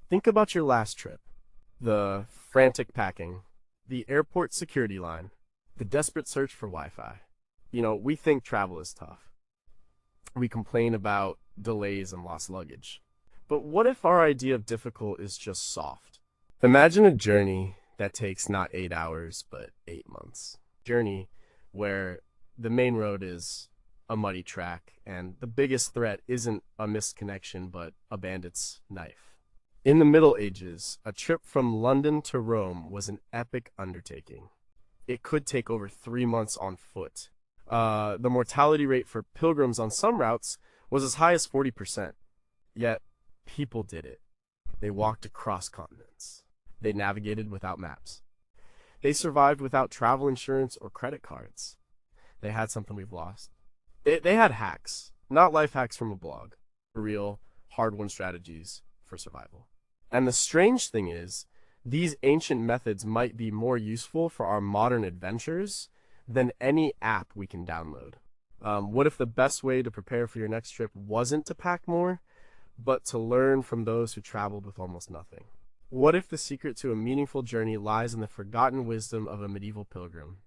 Think about your last trip. The frantic packing, the airport security line, the desperate search for Wi-Fi. We think travel is tough. We complain about delays and lost luggage. But what if our idea of difficult is just soft? Imagine a journey that takes not 8 hours, but 8 months. Journey where the main road is a muddy track, and the biggest threat isn't a missed connection, but a bandit's knife. In the Middle Ages, a trip from London to Rome was an epic undertaking. It could take over 3 months on foot. The mortality rate for pilgrims on some routes was as high as 40%. Yet, people did it. They walked across continents. They navigated without maps. They survived without travel insurance or credit cards. They had something we've lost. They had hacks, not life hacks from a blog. Real, hard-won strategies for survival. And the strange thing is, these ancient methods might be more useful for our modern adventures than any app we can download. What if the best way to prepare for your next trip wasn't to pack more, but to learn from those who traveled with almost nothing? What if the secret to a meaningful journey lies in the forgotten wisdom of a medieval pilgrim?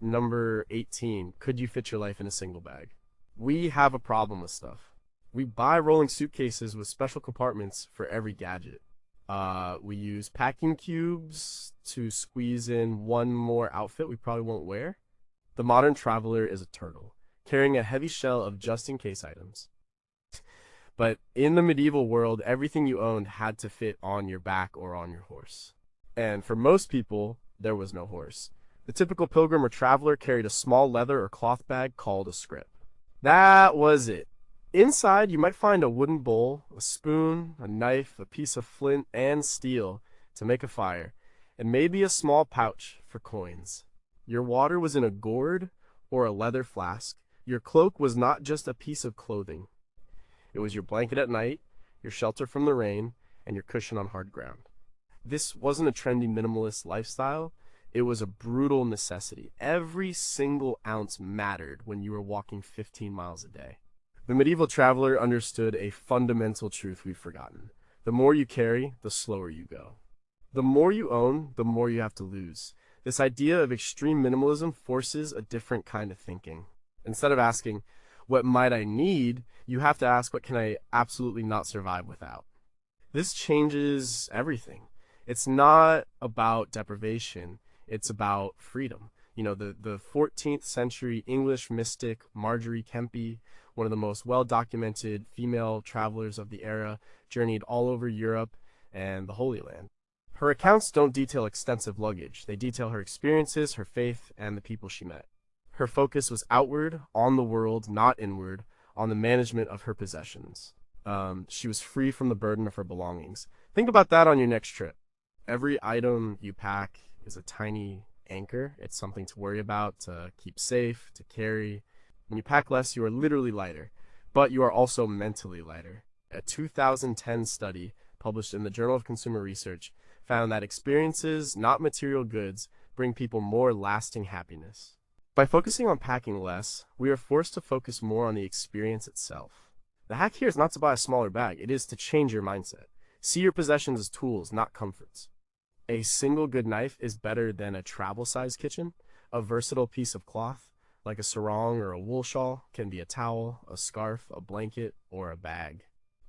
Number 18, could you fit your life in a single bag? We have a problem with stuff. We buy rolling suitcases with special compartments for every gadget. We use packing cubes to squeeze in one more outfit we probably won't wear. The modern traveler is a turtle, carrying a heavy shell of just-in-case items. But in the medieval world, everything you owned had to fit on your back or on your horse. And for most people, there was no horse. The typical pilgrim or traveler carried a small leather or cloth bag called a scrip. That was it. Inside, you might find a wooden bowl, a spoon, a knife, a piece of flint and steel to make a fire, and maybe a small pouch for coins. Your water was in a gourd or a leather flask. Your cloak was not just a piece of clothing. It was your blanket at night, your shelter from the rain, and your cushion on hard ground. This wasn't a trendy minimalist lifestyle. It was a brutal necessity. Every single ounce mattered when you were walking 15 miles a day. The medieval traveler understood a fundamental truth we've forgotten. The more you carry, the slower you go. The more you own, the more you have to lose. This idea of extreme minimalism forces a different kind of thinking. Instead of asking, what might I need, you have to ask, what can I absolutely not survive without? This changes everything. It's not about deprivation, it's about freedom. The 14th century English mystic Marjorie Kempe, one of the most well-documented female travelers of the era, journeyed all over Europe and the Holy Land. Her accounts don't detail extensive luggage. They detail her experiences, her faith, and the people she met. Her focus was outward, on the world, not inward, on the management of her possessions. She was free from the burden of her belongings. Think about that on your next trip. Every item you pack is a tiny anchor. It's something to worry about, to keep safe, to carry. When you pack less, you are literally lighter, but you are also mentally lighter. A 2010 study published in the Journal of Consumer Research found that experiences, not material goods, bring people more lasting happiness. By focusing on packing less, we are forced to focus more on the experience itself. The hack here is not to buy a smaller bag, it is to change your mindset. See your possessions as tools, not comforts. A single good knife is better than a travel-sized kitchen. A versatile piece of cloth, like a sarong or a wool shawl, can be a towel, a scarf, a blanket, or a bag.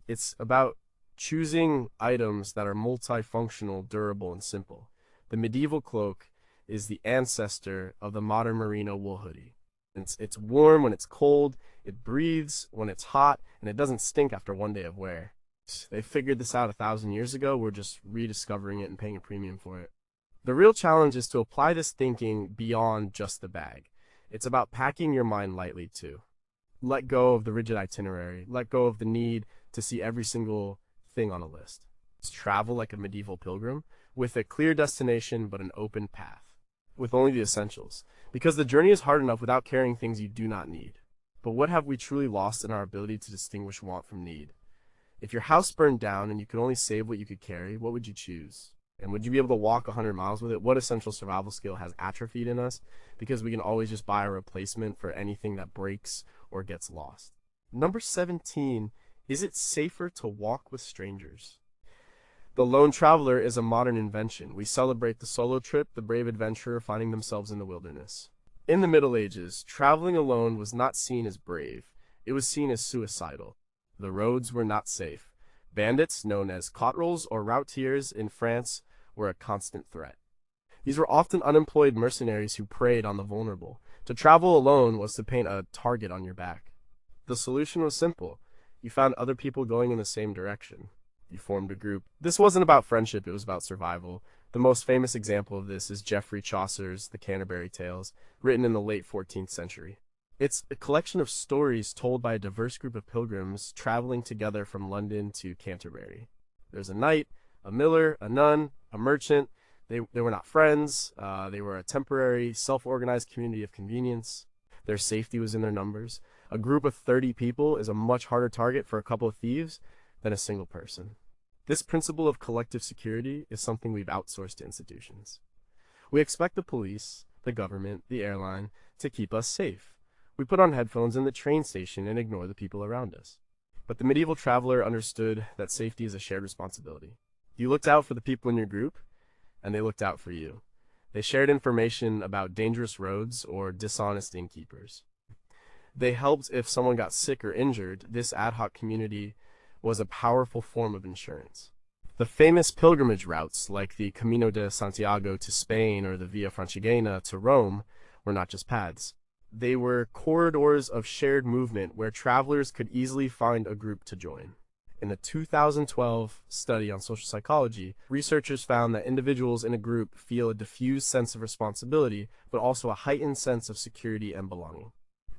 It's about choosing items that are multifunctional, durable, and simple. The medieval cloak is the ancestor of the modern merino wool hoodie. It's warm when it's cold, it breathes when it's hot, and it doesn't stink after one day of wear. They figured this out 1,000 years ago. We're just rediscovering it and paying a premium for it. The real challenge is to apply this thinking beyond just the bag. It's about packing your mind lightly too. Let go of the rigid itinerary. Let go of the need to see every single thing on a list. Just travel like a medieval pilgrim with a clear destination but an open path, with only the essentials. Because the journey is hard enough without carrying things you do not need. But what have we truly lost in our ability to distinguish want from need? If your house burned down and you could only save what you could carry, what would you choose? And would you be able to walk 100 miles with it? What essential survival skill has atrophied in us because we can always just buy a replacement for anything that breaks or gets lost? Number 17, is it safer to walk with strangers? The lone traveler is a modern invention. We celebrate the solo trip, the brave adventurer finding themselves in the wilderness. In the Middle Ages, traveling alone was not seen as brave. It was seen as suicidal. The roads were not safe. Bandits, known as cotrels or routiers in France, were a constant threat. These were often unemployed mercenaries who preyed on the vulnerable. To travel alone was to paint a target on your back. The solution was simple. You found other people going in the same direction. You formed a group. This wasn't about friendship, it was about survival. The most famous example of this is Geoffrey Chaucer's The Canterbury Tales, written in the late 14th century. It's a collection of stories told by a diverse group of pilgrims traveling together from London to Canterbury. There's a knight, a miller, a nun, a merchant. They were not friends. They were a temporary, self-organized community of convenience. Their safety was in their numbers. A group of 30 people is a much harder target for a couple of thieves than a single person. This principle of collective security is something we've outsourced to institutions. We expect the police, the government, the airline to keep us safe. We put on headphones in the train station and ignore the people around us. But the medieval traveler understood that safety is a shared responsibility. You looked out for the people in your group, and they looked out for you. They shared information about dangerous roads or dishonest innkeepers. They helped if someone got sick or injured. This ad hoc community was a powerful form of insurance. The famous pilgrimage routes, like the Camino de Santiago to Spain or the Via Francigena to Rome, were not just paths. They were corridors of shared movement where travelers could easily find a group to join. In a 2012 study on social psychology, researchers found that individuals in a group feel a diffused sense of responsibility, but also a heightened sense of security and belonging.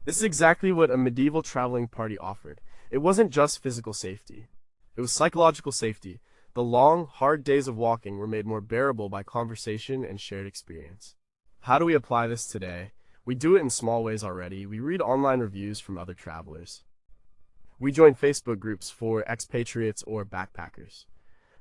This is exactly what a medieval traveling party offered. It wasn't just physical safety. It was psychological safety. The long, hard days of walking were made more bearable by conversation and shared experience. How do we apply this today? We do it in small ways already. We read online reviews from other travelers. We join Facebook groups for expatriates or backpackers.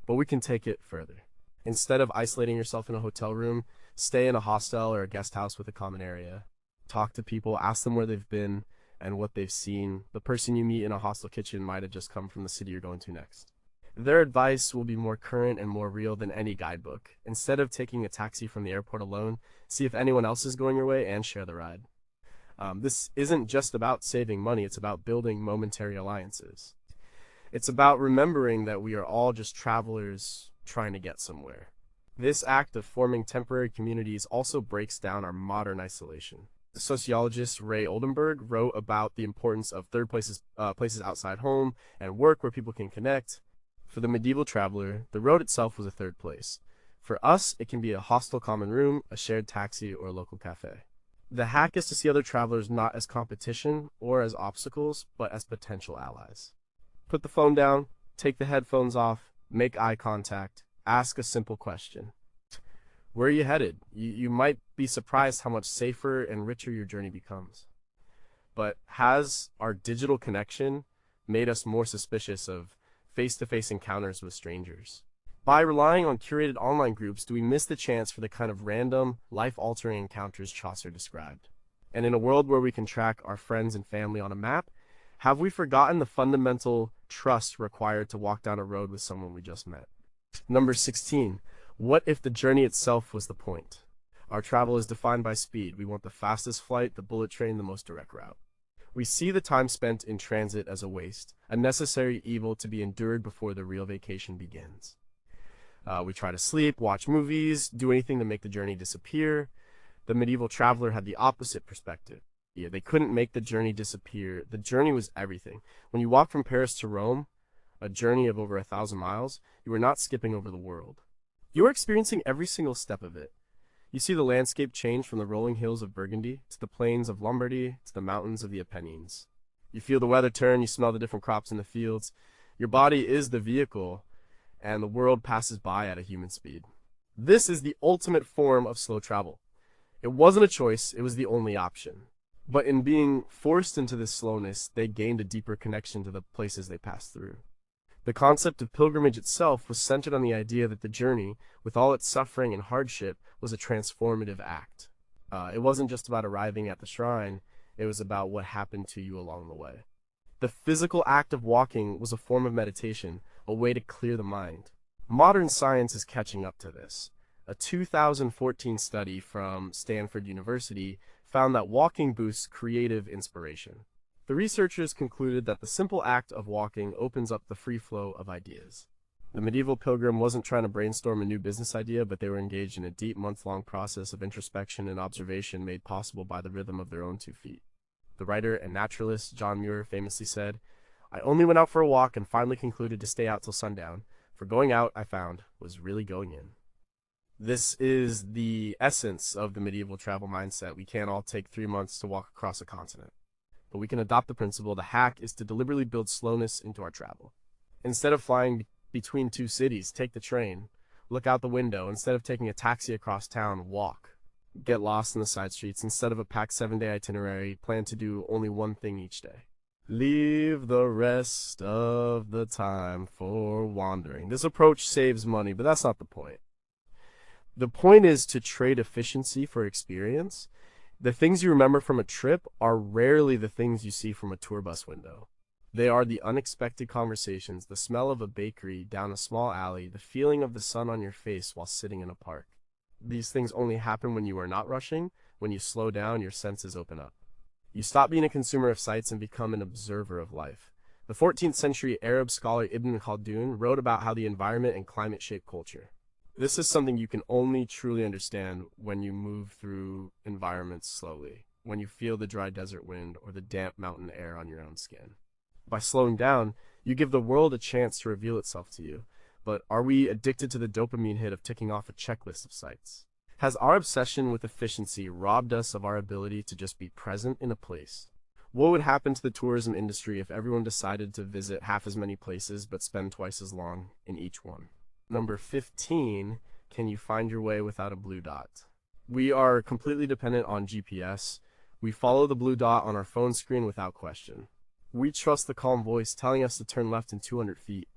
But we can take it further. Instead of isolating yourself in a hotel room, stay in a hostel or a guest house with a common area. Talk to people, ask them where they've been and what they've seen. The person you meet in a hostel kitchen might have just come from the city you're going to next. Their advice will be more current and more real than any guidebook. Instead of taking a taxi from the airport alone, see if anyone else is going your way and share the ride. This isn't just about saving money, it's about building momentary alliances. It's about remembering that we are all just travelers trying to get somewhere. This act of forming temporary communities also breaks down our modern isolation. The sociologist Ray Oldenburg wrote about the importance of places outside home and work where people can connect. For the medieval traveler, the road itself was a third place. For us, it can be a hostel common room, a shared taxi, or a local cafe. The hack is to see other travelers not as competition or as obstacles, but as potential allies. Put the phone down, take the headphones off, make eye contact, ask a simple question. Where are you headed? You might be surprised how much safer and richer your journey becomes. But has our digital connection made us more suspicious of face-to-face encounters with strangers? By relying on curated online groups, do we miss the chance for the kind of random, life-altering encounters Chaucer described? And in a world where we can track our friends and family on a map, have we forgotten the fundamental trust required to walk down a road with someone we just met? Number 16. What if the journey itself was the point? Our travel is defined by speed. We want the fastest flight, the bullet train, the most direct route. We see the time spent in transit as a waste, a necessary evil to be endured before the real vacation begins. We try to sleep, watch movies, do anything to make the journey disappear. The medieval traveler had the opposite perspective. They couldn't make the journey disappear. The journey was everything. When you walk from Paris to Rome, a journey of over 1,000 miles, you are not skipping over the world. You are experiencing every single step of it. You see the landscape change from the rolling hills of Burgundy to the plains of Lombardy to the mountains of the Apennines. You feel the weather turn, you smell the different crops in the fields. Your body is the vehicle, and the world passes by at a human speed. This is the ultimate form of slow travel. It wasn't a choice, it was the only option. But in being forced into this slowness, they gained a deeper connection to the places they passed through. The concept of pilgrimage itself was centered on the idea that the journey, with all its suffering and hardship, was a transformative act. It wasn't just about arriving at the shrine, it was about what happened to you along the way. The physical act of walking was a form of meditation, a way to clear the mind. Modern science is catching up to this. A 2014 study from Stanford University found that walking boosts creative inspiration. The researchers concluded that the simple act of walking opens up the free flow of ideas. The medieval pilgrim wasn't trying to brainstorm a new business idea, but they were engaged in a deep month-long process of introspection and observation made possible by the rhythm of their own 2 feet. The writer and naturalist John Muir famously said, "I only went out for a walk and finally concluded to stay out till sundown, for going out, I found, was really going in." This is the essence of the medieval travel mindset. We can't all take 3 months to walk across a continent, but we can adopt the principle. The hack is to deliberately build slowness into our travel. Instead of flying between 2 cities, take the train. Look out the window. Instead of taking a taxi across town, walk. Get lost in the side streets. Instead of a packed 7-day itinerary, plan to do only one thing each day. Leave the rest of the time for wandering. This approach saves money, but that's not the point. The point is to trade efficiency for experience. The things you remember from a trip are rarely the things you see from a tour bus window. They are the unexpected conversations, the smell of a bakery down a small alley, the feeling of the sun on your face while sitting in a park. These things only happen when you are not rushing. When you slow down, your senses open up. You stop being a consumer of sights and become an observer of life. The 14th century Arab scholar Ibn Khaldun wrote about how the environment and climate shape culture. This is something you can only truly understand when you move through environments slowly, when you feel the dry desert wind or the damp mountain air on your own skin. By slowing down, you give the world a chance to reveal itself to you. But are we addicted to the dopamine hit of ticking off a checklist of sights? Has our obsession with efficiency robbed us of our ability to just be present in a place? What would happen to the tourism industry if everyone decided to visit half as many places but spend twice as long in each one? Number 15, can you find your way without a blue dot? We are completely dependent on GPS. We follow the blue dot on our phone screen without question. We trust the calm voice telling us to turn left in 200 feet.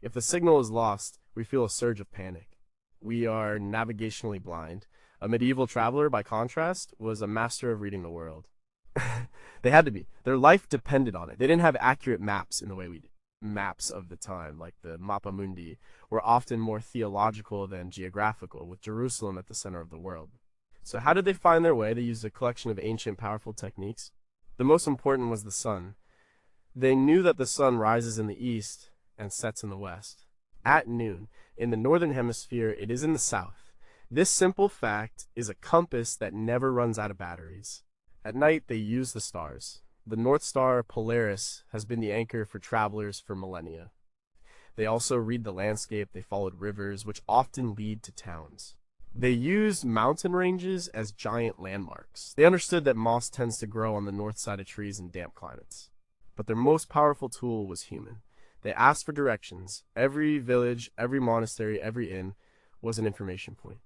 If the signal is lost, we feel a surge of panic. We are navigationally blind. A medieval traveler, by contrast, was a master of reading the world. They had to be. Their life depended on it. They didn't have accurate maps in the way we did. Maps of the time, like the Mappa Mundi, were often more theological than geographical, with Jerusalem at the center of the world. So how did they find their way? They used a collection of ancient, powerful techniques. The most important was the sun. They knew that the sun rises in the east and sets in the west. At noon, in the northern hemisphere, it is in the south. This simple fact is a compass that never runs out of batteries. At night, they use the stars. The North Star Polaris has been the anchor for travelers for millennia. They also read the landscape. They followed rivers, which often lead to towns. They used mountain ranges as giant landmarks. They understood that moss tends to grow on the north side of trees in damp climates. But their most powerful tool was human. They asked for directions. Every village, every monastery, every inn was an information point.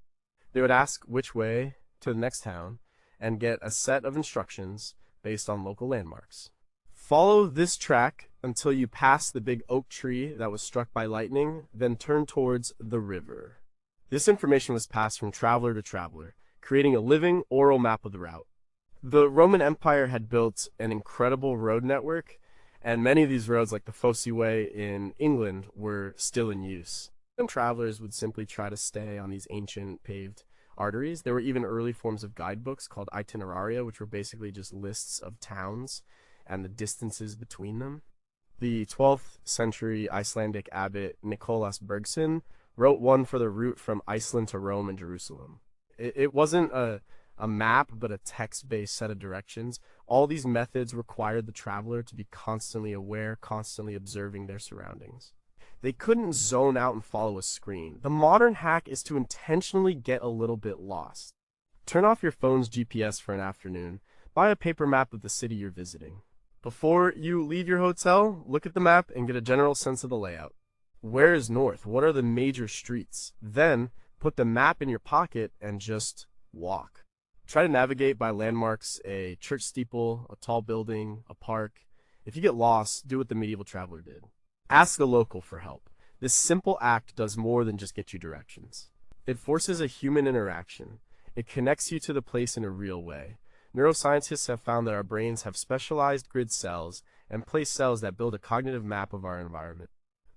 They would ask which way to the next town and get a set of instructions based on local landmarks. Follow this track until you pass the big oak tree that was struck by lightning, then turn towards the river. This information was passed from traveler to traveler, creating a living oral map of the route. The Roman Empire had built an incredible road network, and many of these roads, like the Fosse Way in England, were still in use. Some travelers would simply try to stay on these ancient paved arteries. There were even early forms of guidebooks called itineraria, which were basically just lists of towns and the distances between them. The 12th century Icelandic abbot Nicolas Bergson wrote one for the route from Iceland to Rome and Jerusalem. It wasn't a map, but a text-based set of directions. All these methods required the traveler to be constantly aware, constantly observing their surroundings. They couldn't zone out and follow a screen. The modern hack is to intentionally get a little bit lost. Turn off your phone's GPS for an afternoon. Buy a paper map of the city you're visiting. Before you leave your hotel, look at the map and get a general sense of the layout. Where is north? What are the major streets? Then, put the map in your pocket and just walk. Try to navigate by landmarks, a church steeple, a tall building, a park. If you get lost, do what the medieval traveler did. Ask a local for help. This simple act does more than just get you directions. It forces a human interaction. It connects you to the place in a real way. Neuroscientists have found that our brains have specialized grid cells and place cells that build a cognitive map of our environment.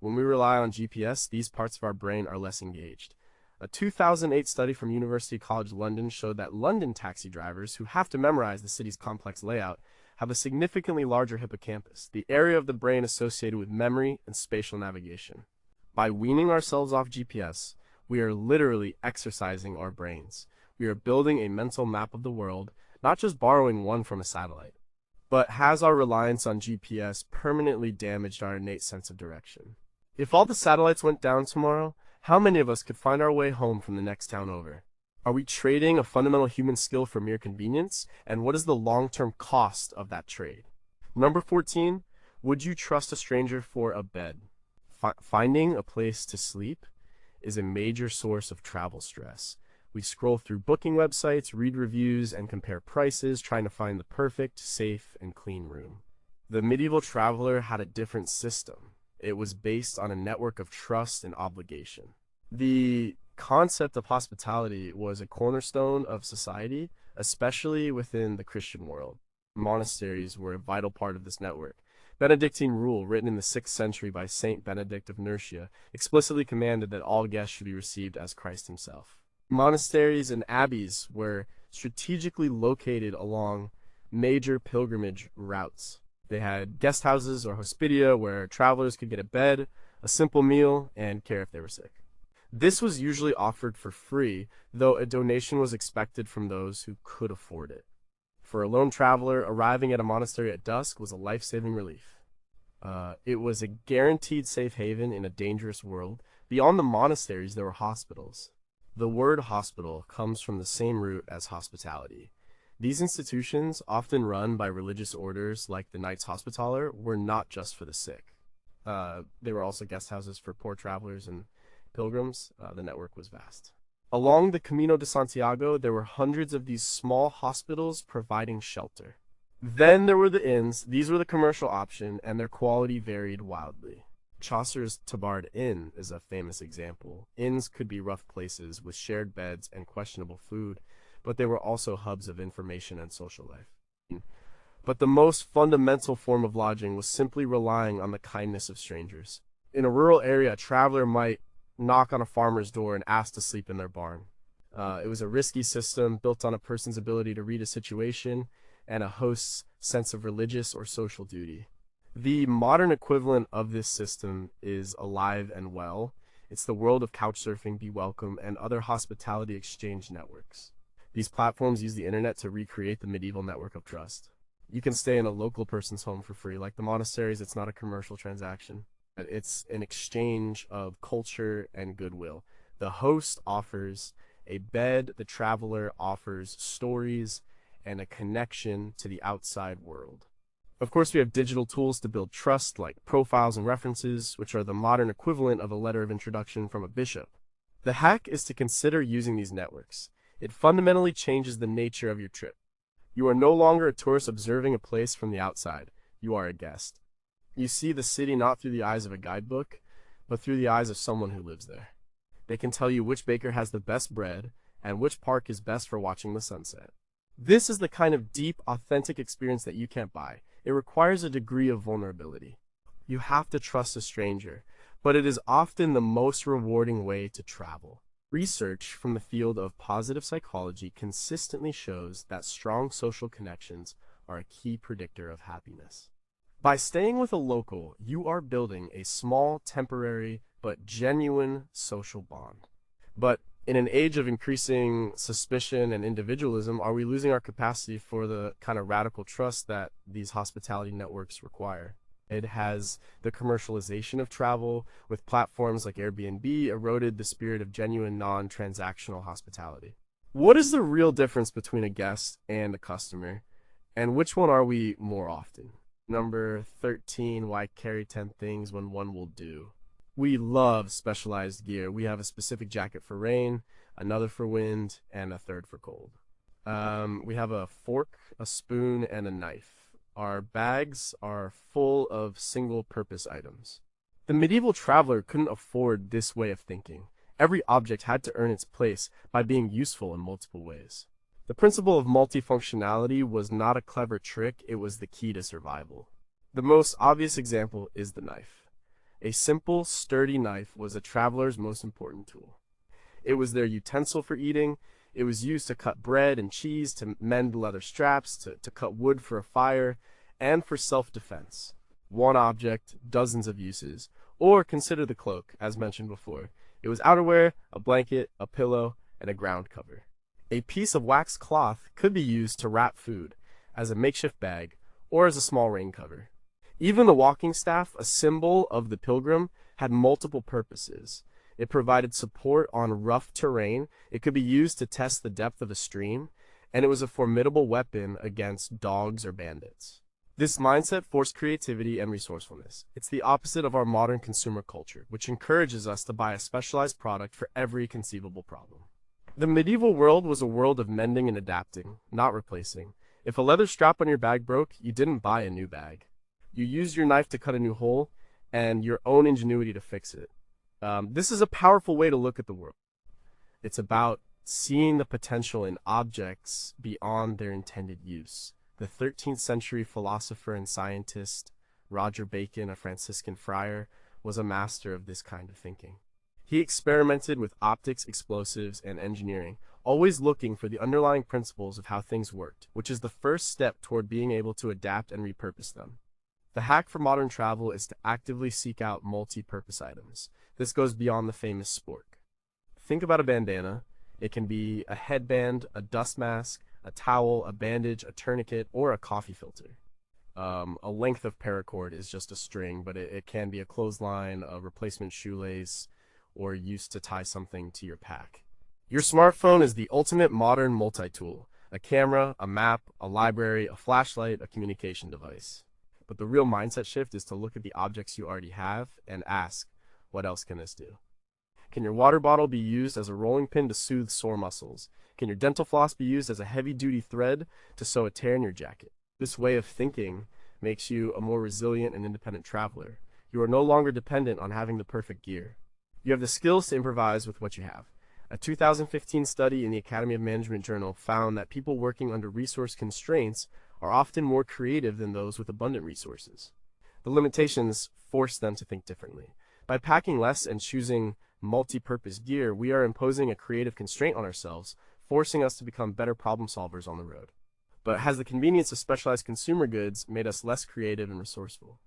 When we rely on GPS, these parts of our brain are less engaged. A 2008 study from University College London showed that London taxi drivers, who have to memorize the city's complex layout, have a significantly larger hippocampus, the area of the brain associated with memory and spatial navigation. By weaning ourselves off GPS, we are literally exercising our brains. We are building a mental map of the world, not just borrowing one from a satellite. But has our reliance on GPS permanently damaged our innate sense of direction? If all the satellites went down tomorrow, how many of us could find our way home from the next town over? Are we trading a fundamental human skill for mere convenience? And what is the long-term cost of that trade? Number 14, would you trust a stranger for a bed? Finding a place to sleep is a major source of travel stress. We scroll through booking websites, read reviews, and compare prices, trying to find the perfect, safe, and clean room. The medieval traveler had a different system. It was based on a network of trust and obligation. The concept of hospitality was a cornerstone of society, especially within the Christian world. Monasteries were a vital part of this network. Benedictine rule, written in the 6th century by Saint Benedict of Nursia, explicitly commanded that all guests should be received as Christ himself. Monasteries and abbeys were strategically located along major pilgrimage routes. They had guest houses or hospitia where travelers could get a bed, a simple meal, and care if they were sick. This was usually offered for free, though a donation was expected from those who could afford it. For a lone traveler, arriving at a monastery at dusk was a life-saving relief. It was a guaranteed safe haven in a dangerous world. Beyond the monasteries, there were hospitals. The word hospital comes from the same root as hospitality. These institutions, often run by religious orders like the Knights Hospitaller, were not just for the sick. They were also guest houses for poor travelers and pilgrims. The network was vast. Along the Camino de Santiago, there were hundreds of these small hospitals providing shelter. Then there were the inns. These were the commercial option, and their quality varied wildly. Chaucer's Tabard Inn is a famous example. Inns could be rough places with shared beds and questionable food, but they were also hubs of information and social life. But the most fundamental form of lodging was simply relying on the kindness of strangers. In a rural area, a traveler might knock on a farmer's door and ask to sleep in their barn. It was a risky system built on a person's ability to read a situation and a host's sense of religious or social duty. The modern equivalent of this system is alive and well. It's the world of couchsurfing, Be Welcome, and other hospitality exchange networks. These platforms use the internet to recreate the medieval network of trust. You can stay in a local person's home for free. Like the monasteries, it's not a commercial transaction. It's an exchange of culture and goodwill. The host offers a bed, the traveler offers stories and a connection to the outside world. Of course, we have digital tools to build trust, like profiles and references, which are the modern equivalent of a letter of introduction from a bishop. The hack is to consider using these networks. It fundamentally changes the nature of your trip. You are no longer a tourist observing a place from the outside. You are a guest. You see the city not through the eyes of a guidebook, but through the eyes of someone who lives there. They can tell you which baker has the best bread and which park is best for watching the sunset. This is the kind of deep, authentic experience that you can't buy. It requires a degree of vulnerability. You have to trust a stranger, but it is often the most rewarding way to travel. Research from the field of positive psychology consistently shows that strong social connections are a key predictor of happiness. By staying with a local, you are building a small, temporary, but genuine social bond. But in an age of increasing suspicion and individualism, are we losing our capacity for the kind of radical trust that these hospitality networks require? It has the commercialization of travel with platforms like Airbnb eroded the spirit of genuine non-transactional hospitality. What is the real difference between a guest and a customer? And which one are we more often? Number 13, why carry 10 things when one will do? We love specialized gear. We have a specific jacket for rain, another for wind, and a third for cold. We have a fork, a spoon, and a knife. Our bags are full of single-purpose items. The medieval traveler couldn't afford this way of thinking. Every object had to earn its place by being useful in multiple ways. The principle of multifunctionality was not a clever trick, it was the key to survival. The most obvious example is the knife. A simple, sturdy knife was a traveler's most important tool. It was their utensil for eating. It was used to cut bread and cheese, to mend leather straps, to cut wood for a fire, and for self-defense. One object, dozens of uses. Or consider the cloak, as mentioned before. It was outerwear, a blanket, a pillow, and a ground cover. A piece of waxed cloth could be used to wrap food, as a makeshift bag, or as a small rain cover. Even the walking staff, a symbol of the pilgrim, had multiple purposes. It provided support on rough terrain, it could be used to test the depth of a stream, and it was a formidable weapon against dogs or bandits. This mindset forced creativity and resourcefulness. It's the opposite of our modern consumer culture, which encourages us to buy a specialized product for every conceivable problem. The medieval world was a world of mending and adapting, not replacing. If a leather strap on your bag broke, you didn't buy a new bag. You used your knife to cut a new hole, and your own ingenuity to fix it. This is a powerful way to look at the world. It's about seeing the potential in objects beyond their intended use. The 13th century philosopher and scientist Roger Bacon, a Franciscan friar, was a master of this kind of thinking. He experimented with optics, explosives, and engineering, always looking for the underlying principles of how things worked, which is the first step toward being able to adapt and repurpose them. The hack for modern travel is to actively seek out multi-purpose items. This goes beyond the famous spork. Think about a bandana. It can be a headband, a dust mask, a towel, a bandage, a tourniquet, or a coffee filter. A length of paracord is just a string, but it can be a clothesline, a replacement shoelace, or used to tie something to your pack. Your smartphone is the ultimate modern multi-tool. A camera, a map, a library, a flashlight, a communication device. But the real mindset shift is to look at the objects you already have and ask, what else can this do? Can your water bottle be used as a rolling pin to soothe sore muscles? Can your dental floss be used as a heavy-duty thread to sew a tear in your jacket? This way of thinking makes you a more resilient and independent traveler. You are no longer dependent on having the perfect gear. You have the skills to improvise with what you have. A 2015 study in the Academy of Management Journal found that people working under resource constraints are often more creative than those with abundant resources. The limitations force them to think differently. By packing less and choosing multi-purpose gear, we are imposing a creative constraint on ourselves, forcing us to become better problem solvers on the road. But has the convenience of specialized consumer goods made us less creative and resourceful?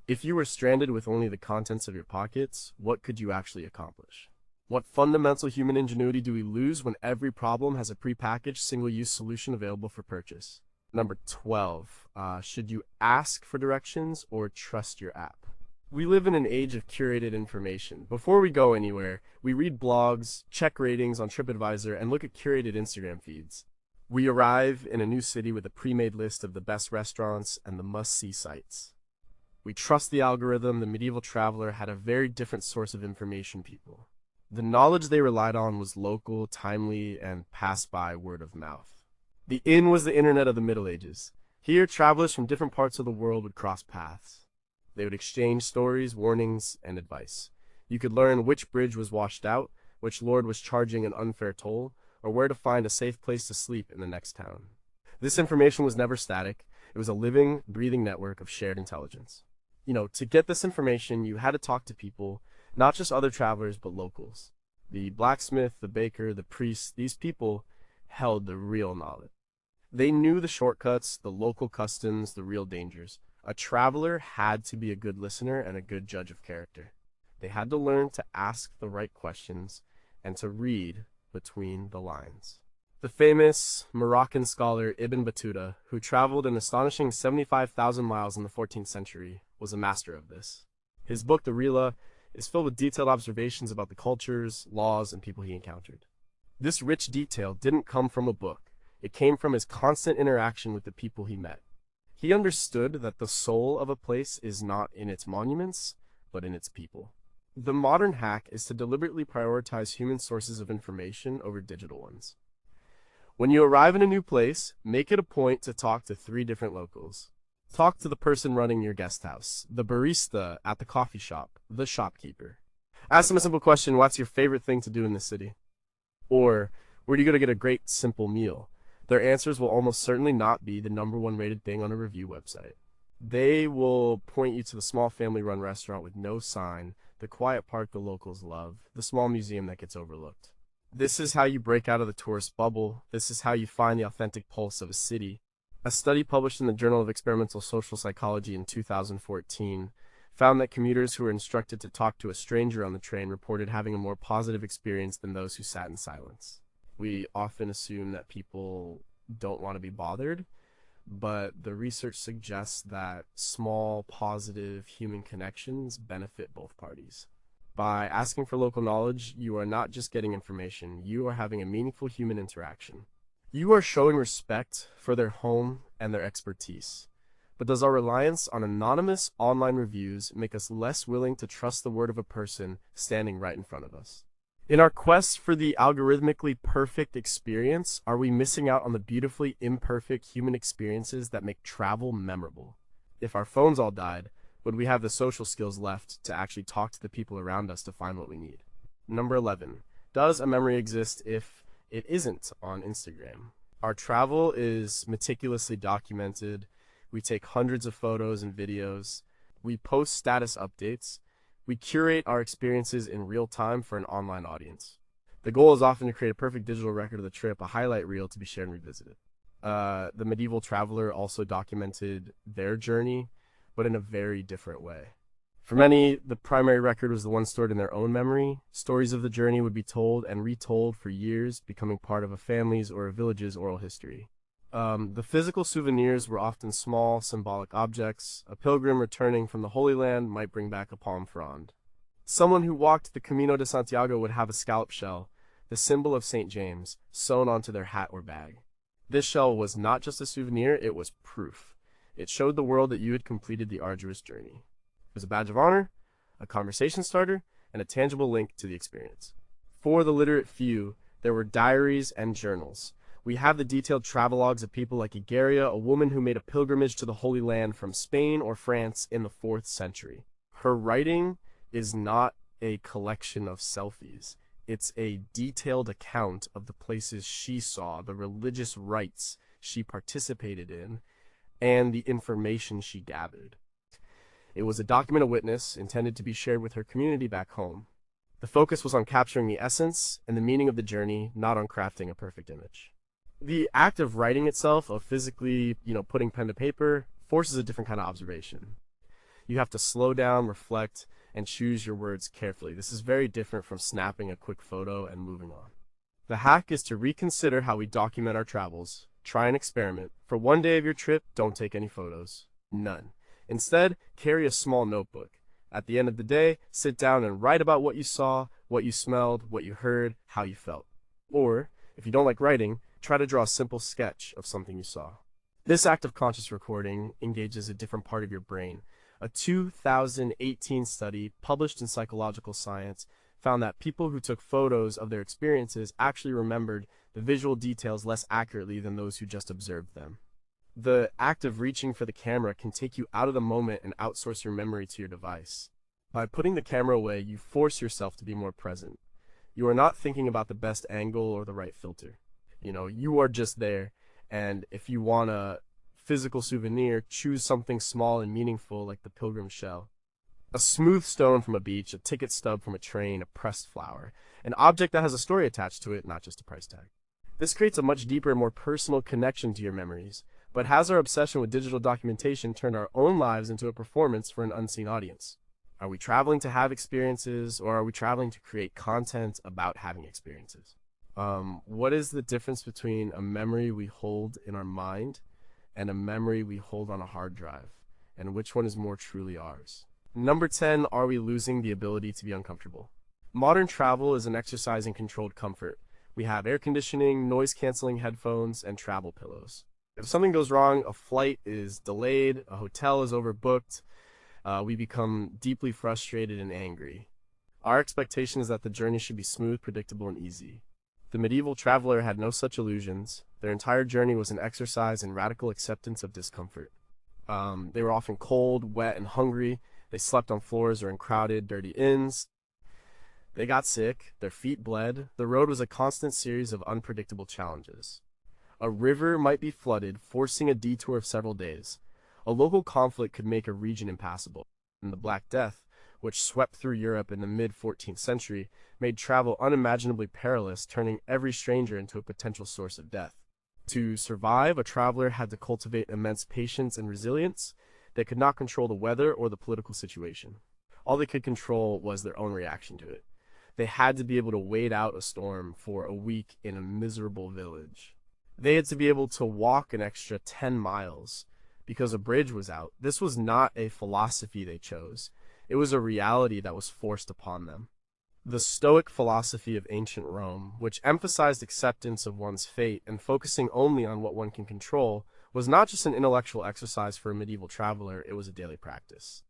If you were stranded with only the contents of your pockets, what could you actually accomplish? What fundamental human ingenuity do we lose when every problem has a prepackaged single-use solution available for purchase? Number 12, should you ask for directions or trust your app? We live in an age of curated information. Before we go anywhere, we read blogs, check ratings on TripAdvisor, and look at curated Instagram feeds. We arrive in a new city with a pre-made list of the best restaurants and the must-see sites. We trust the algorithm. The medieval traveler had a very different source of information, people. The knowledge they relied on was local, timely, and passed by word of mouth. The inn was the internet of the Middle Ages. Here, travelers from different parts of the world would cross paths. They would exchange stories, warnings, and advice. You could learn which bridge was washed out, which lord was charging an unfair toll, or where to find a safe place to sleep in the next town. This information was never static. It was a living, breathing network of shared intelligence. To get this information, you had to talk to people, not just other travelers, but locals. The blacksmith, the baker, the priest, these people held the real knowledge. They knew the shortcuts, the local customs, the real dangers. A traveler had to be a good listener and a good judge of character. They had to learn to ask the right questions and to read between the lines. The famous Moroccan scholar Ibn Battuta, who traveled an astonishing 75,000 miles in the 14th century, was a master of this. His book, The Rila, is filled with detailed observations about the cultures, laws, and people he encountered. This rich detail didn't come from a book. It came from his constant interaction with the people he met. He understood that the soul of a place is not in its monuments, but in its people. The modern hack is to deliberately prioritize human sources of information over digital ones. When you arrive in a new place, make it a point to talk to 3 different locals. Talk to the person running your guest house, the barista at the coffee shop, the shopkeeper. Ask them a simple question: what's your favorite thing to do in the city? Or, where do you go to get a great, simple meal? Their answers will almost certainly not be the #1 rated thing on a review website. They will point you to the small family-run restaurant with no sign, the quiet park the locals love, the small museum that gets overlooked. This is how you break out of the tourist bubble. This is how you find the authentic pulse of a city. A study published in the Journal of Experimental Social Psychology in 2014 found that commuters who were instructed to talk to a stranger on the train reported having a more positive experience than those who sat in silence. We often assume that people don't want to be bothered, but the research suggests that small, positive human connections benefit both parties. By asking for local knowledge, you are not just getting information, you are having a meaningful human interaction. You are showing respect for their home and their expertise. But does our reliance on anonymous online reviews make us less willing to trust the word of a person standing right in front of us? In our quest for the algorithmically perfect experience, are we missing out on the beautifully imperfect human experiences that make travel memorable? If our phones all died, would we have the social skills left to actually talk to the people around us to find what we need? Number 11. Does a memory exist if it isn't on Instagram? Our travel is meticulously documented. We take hundreds of photos and videos. We post status updates. We curate our experiences in real time for an online audience. The goal is often to create a perfect digital record of the trip, a highlight reel to be shared and revisited. The medieval traveler also documented their journey, but in a very different way. For many, the primary record was the one stored in their own memory. Stories of the journey would be told and retold for years, becoming part of a family's or a village's oral history. The physical souvenirs were often small, symbolic objects. A pilgrim returning from the Holy Land might bring back a palm frond. Someone who walked the Camino de Santiago would have a scallop shell, the symbol of St. James, sewn onto their hat or bag. This shell was not just a souvenir, it was proof. It showed the world that you had completed the arduous journey. It was a badge of honor, a conversation starter, and a tangible link to the experience. For the literate few, there were diaries and journals. We have the detailed travelogues of people like Egeria, a woman who made a pilgrimage to the Holy Land from Spain or France in the 4th century. Her writing is not a collection of selfies. It's a detailed account of the places she saw, the religious rites she participated in, and the information she gathered. It was a document of witness intended to be shared with her community back home. The focus was on capturing the essence and the meaning of the journey, not on crafting a perfect image. The act of writing itself, of physically, putting pen to paper, forces a different kind of observation. You have to slow down, reflect, and choose your words carefully. This is very different from snapping a quick photo and moving on. The hack is to reconsider how we document our travels. Try an experiment. For one day of your trip, don't take any photos. None. Instead, carry a small notebook. At the end of the day, sit down and write about what you saw, what you smelled, what you heard, how you felt. Or, if you don't like writing, try to draw a simple sketch of something you saw. This act of conscious recording engages a different part of your brain. A 2018 study published in Psychological Science found that people who took photos of their experiences actually remembered the visual details less accurately than those who just observed them. The act of reaching for the camera can take you out of the moment and outsource your memory to your device. By putting the camera away, you force yourself to be more present. You are not thinking about the best angle or the right filter. You are just there, and if you want a physical souvenir, choose something small and meaningful like the pilgrim shell. A smooth stone from a beach, a ticket stub from a train, a pressed flower. An object that has a story attached to it, not just a price tag. This creates a much deeper and more personal connection to your memories. But has our obsession with digital documentation turned our own lives into a performance for an unseen audience? Are we traveling to have experiences, or are we traveling to create content about having experiences? What is the difference between a memory we hold in our mind and a memory we hold on a hard drive? And which one is more truly ours? Number 10, are we losing the ability to be uncomfortable? Modern travel is an exercise in controlled comfort. We have air conditioning, noise-canceling headphones, and travel pillows. If something goes wrong, a flight is delayed, a hotel is overbooked, we become deeply frustrated and angry. Our expectation is that the journey should be smooth, predictable, and easy. The medieval traveler had no such illusions. Their entire journey was an exercise in radical acceptance of discomfort. They were often cold, wet, and hungry. They slept on floors or in crowded, dirty inns. They got sick, their feet bled. The road was a constant series of unpredictable challenges. A river might be flooded, forcing a detour of several days. A local conflict could make a region impassable, and the Black Death, which swept through Europe in the mid-14th century, made travel unimaginably perilous, turning every stranger into a potential source of death. To survive, a traveler had to cultivate immense patience and resilience. They could not control the weather or the political situation. All they could control was their own reaction to it. They had to be able to wait out a storm for a week in a miserable village. They had to be able to walk an extra 10 miles because a bridge was out. This was not a philosophy they chose. It was a reality that was forced upon them. The Stoic philosophy of ancient Rome, which emphasized acceptance of one's fate and focusing only on what one can control, was not just an intellectual exercise for a medieval traveler, it was a daily practice.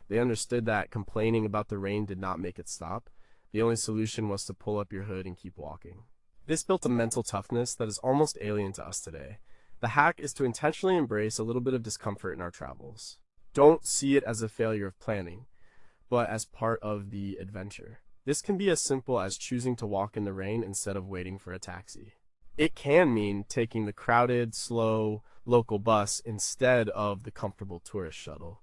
They understood that complaining about the rain did not make it stop. The only solution was to pull up your hood and keep walking. This built a mental toughness that is almost alien to us today. The hack is to intentionally embrace a little bit of discomfort in our travels. Don't see it as a failure of planning, but as part of the adventure. This can be as simple as choosing to walk in the rain instead of waiting for a taxi. It can mean taking the crowded, slow, local bus instead of the comfortable tourist shuttle.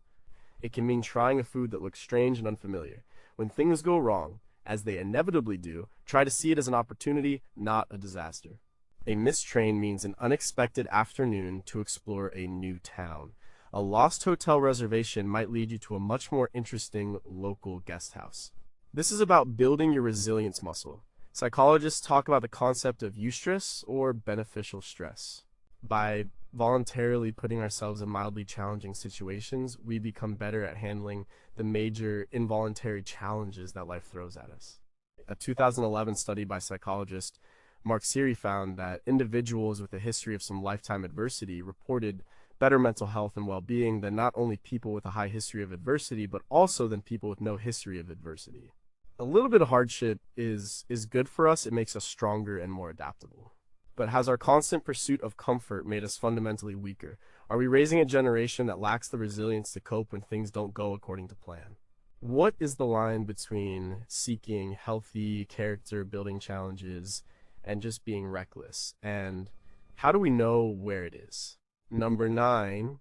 It can mean trying a food that looks strange and unfamiliar. When things go wrong, as they inevitably do, try to see it as an opportunity, not a disaster. A missed train means an unexpected afternoon to explore a new town. A lost hotel reservation might lead you to a much more interesting local guest house. This is about building your resilience muscle. Psychologists talk about the concept of eustress, or beneficial stress. By voluntarily putting ourselves in mildly challenging situations, we become better at handling the major involuntary challenges that life throws at us. A 2011 study by psychologist Mark Siri found that individuals with a history of some lifetime adversity reported better mental health and well-being than not only people with a high history of adversity, but also than people with no history of adversity. A little bit of hardship is good for us. It makes us stronger and more adaptable. But has our constant pursuit of comfort made us fundamentally weaker? Are we raising a generation that lacks the resilience to cope when things don't go according to plan? What is the line between seeking healthy character building challenges and just being reckless? And how do we know where it is? Number 9,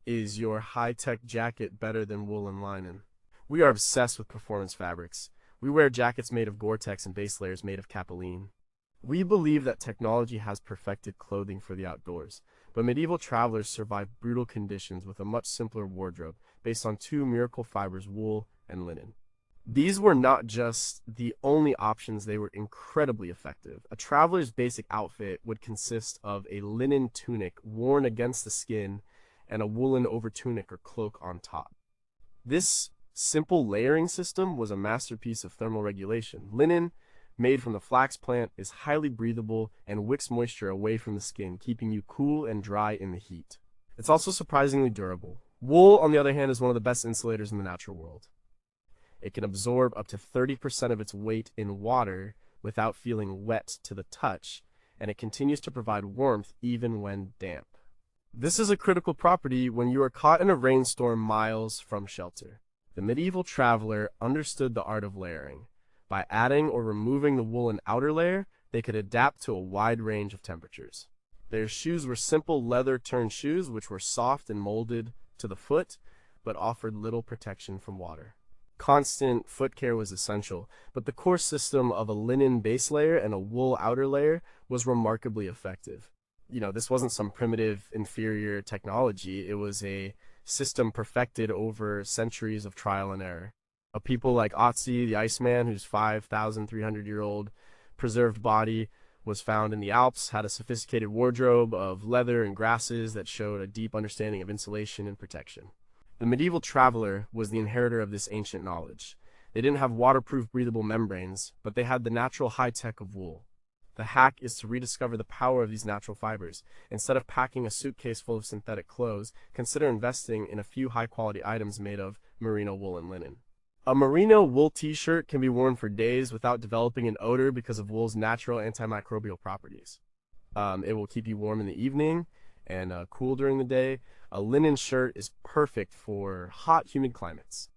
is your high-tech jacket better than wool and linen? We are obsessed with performance fabrics. We wear jackets made of Gore-Tex and base layers made of capilene. We believe that technology has perfected clothing for the outdoors, but medieval travelers survived brutal conditions with a much simpler wardrobe based on 2 miracle fibers, wool and linen. These were not just the only options, they were incredibly effective. A traveler's basic outfit would consist of a linen tunic worn against the skin and a woolen overtunic or cloak on top. This simple layering system was a masterpiece of thermal regulation. Linen, made from the flax plant, is highly breathable and wicks moisture away from the skin, keeping you cool and dry in the heat. It's also surprisingly durable. Wool, on the other hand, is one of the best insulators in the natural world. It can absorb up to 30% of its weight in water without feeling wet to the touch, and it continues to provide warmth even when damp. This is a critical property when you are caught in a rainstorm miles from shelter. The medieval traveler understood the art of layering. By adding or removing the woolen outer layer, they could adapt to a wide range of temperatures. Their shoes were simple leather-turned shoes which were soft and molded to the foot, but offered little protection from water. Constant foot care was essential, but the core system of a linen base layer and a wool outer layer was remarkably effective. This wasn't some primitive, inferior technology. It was a system perfected over centuries of trial and error. A people like Otzi, the Iceman, whose 5,300-year-old preserved body was found in the Alps, had a sophisticated wardrobe of leather and grasses that showed a deep understanding of insulation and protection. The medieval traveler was the inheritor of this ancient knowledge. They didn't have waterproof breathable membranes, but they had the natural high-tech of wool. The hack is to rediscover the power of these natural fibers. Instead of packing a suitcase full of synthetic clothes, consider investing in a few high-quality items made of merino wool and linen. A merino wool t-shirt can be worn for days without developing an odor because of wool's natural antimicrobial properties. It will keep you warm in the evening and cool during the day. A linen shirt is perfect for hot, humid climates.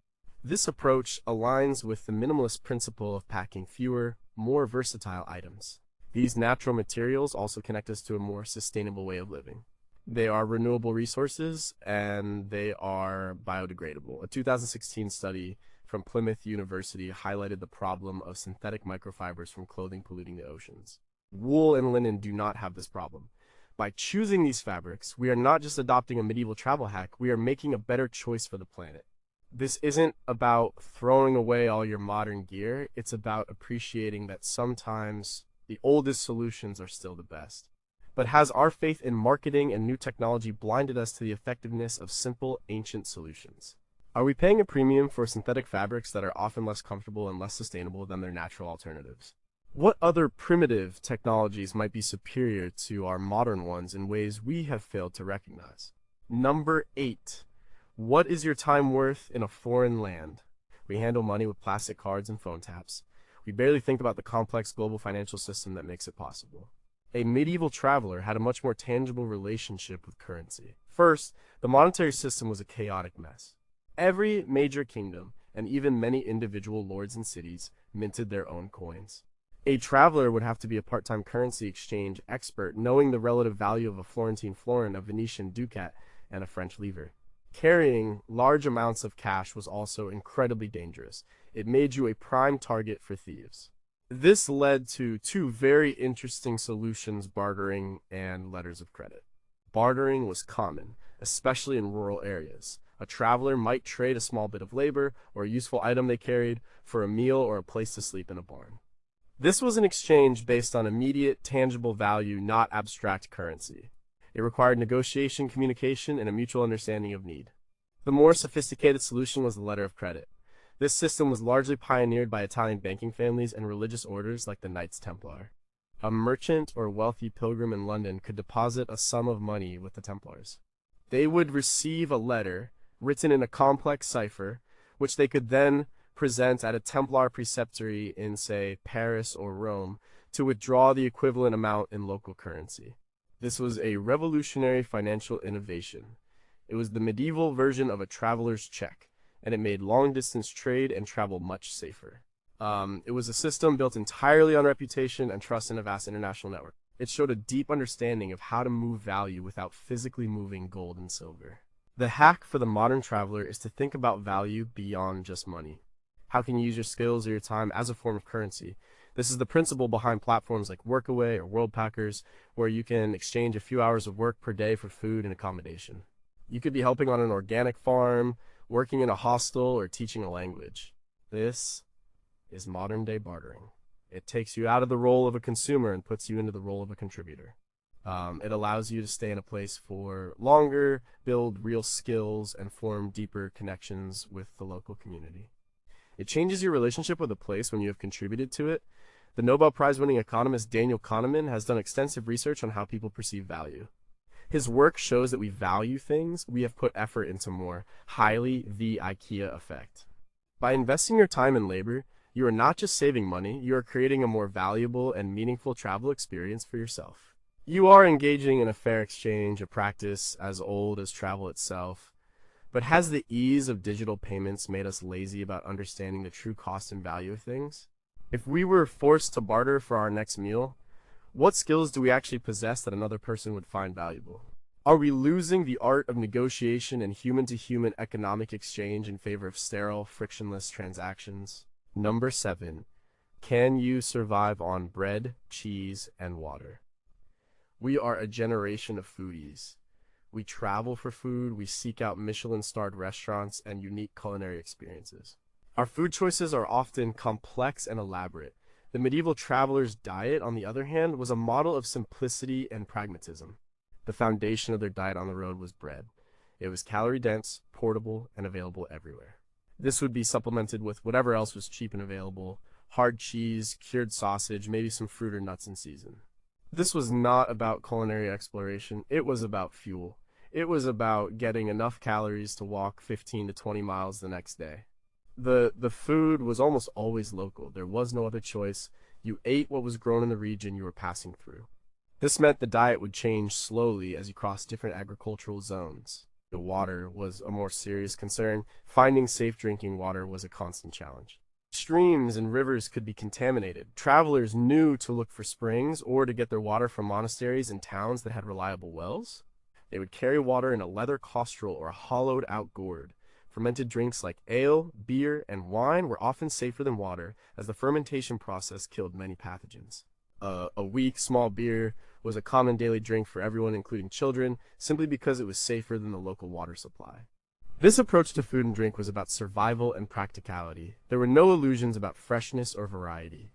This approach aligns with the minimalist principle of packing fewer, more versatile items. These natural materials also connect us to a more sustainable way of living. They are renewable resources and they are biodegradable. A 2016 study from Plymouth University highlighted the problem of synthetic microfibers from clothing polluting the oceans. Wool and linen do not have this problem. By choosing these fabrics, we are not just adopting a medieval travel hack, we are making a better choice for the planet. This isn't about throwing away all your modern gear, it's about appreciating that sometimes the oldest solutions are still the best. But has our faith in marketing and new technology blinded us to the effectiveness of simple, ancient solutions? Are we paying a premium for synthetic fabrics that are often less comfortable and less sustainable than their natural alternatives? What other primitive technologies might be superior to our modern ones in ways we have failed to recognize? Number 8. What is your time worth in a foreign land? We handle money with plastic cards and phone taps. We barely think about the complex global financial system that makes it possible. A medieval traveler had a much more tangible relationship with currency. First, the monetary system was a chaotic mess. Every major kingdom, and even many individual lords and cities, minted their own coins. A traveler would have to be a part-time currency exchange expert, knowing the relative value of a Florentine florin, a Venetian ducat, and a French livre. Carrying large amounts of cash was also incredibly dangerous. It made you a prime target for thieves. This led to two very interesting solutions: bartering and letters of credit. Bartering was common, especially in rural areas. A traveler might trade a small bit of labor or a useful item they carried for a meal or a place to sleep in a barn. This was an exchange based on immediate, tangible value, not abstract currency. It required negotiation, communication, and a mutual understanding of need. The more sophisticated solution was the letter of credit. This system was largely pioneered by Italian banking families and religious orders like the Knights Templar. A merchant or wealthy pilgrim in London could deposit a sum of money with the Templars. They would receive a letter written in a complex cipher, which they could then present at a Templar preceptory in, say, Paris or Rome, to withdraw the equivalent amount in local currency. This was a revolutionary financial innovation. It was the medieval version of a traveler's check, and it made long-distance trade and travel much safer. It was a system built entirely on reputation and trust in a vast international network. It showed a deep understanding of how to move value without physically moving gold and silver. The hack for the modern traveler is to think about value beyond just money. How can you use your skills or your time as a form of currency? This is the principle behind platforms like Workaway or Worldpackers, where you can exchange a few hours of work per day for food and accommodation. You could be helping on an organic farm, working in a hostel, or teaching a language. This is modern-day bartering. It takes you out of the role of a consumer and puts you into the role of a contributor. It allows you to stay in a place for longer, build real skills, and form deeper connections with the local community. It changes your relationship with a place when you have contributed to it. The Nobel Prize-winning economist Daniel Kahneman has done extensive research on how people perceive value. His work shows that we value things we have put effort into more, highly the IKEA effect. By investing your time and labor, you are not just saving money, you are creating a more valuable and meaningful travel experience for yourself. You are engaging in a fair exchange, a practice as old as travel itself. But has the ease of digital payments made us lazy about understanding the true cost and value of things? If we were forced to barter for our next meal, what skills do we actually possess that another person would find valuable? Are we losing the art of negotiation and human-to-human economic exchange in favor of sterile, frictionless transactions? Number 7. Can you survive on bread, cheese, and water? We are a generation of foodies. We travel for food, we seek out Michelin-starred restaurants and unique culinary experiences. Our food choices are often complex and elaborate. The medieval traveler's diet, on the other hand, was a model of simplicity and pragmatism. The foundation of their diet on the road was bread. It was calorie-dense, portable, and available everywhere. This would be supplemented with whatever else was cheap and available: hard cheese, cured sausage, maybe some fruit or nuts in season. This was not about culinary exploration, it was about fuel. It was about getting enough calories to walk 15 to 20 miles the next day. The food was almost always local. There was no other choice. You ate what was grown in the region you were passing through. This meant the diet would change slowly as you crossed different agricultural zones. The water was a more serious concern. Finding safe drinking water was a constant challenge. Streams and rivers could be contaminated. Travelers knew to look for springs or to get their water from monasteries and towns that had reliable wells. They would carry water in a leather castrol or a hollowed-out gourd. Fermented drinks like ale, beer, and wine were often safer than water, as the fermentation process killed many pathogens. A weak, small beer was a common daily drink for everyone, including children, simply because it was safer than the local water supply. This approach to food and drink was about survival and practicality. There were no illusions about freshness or variety.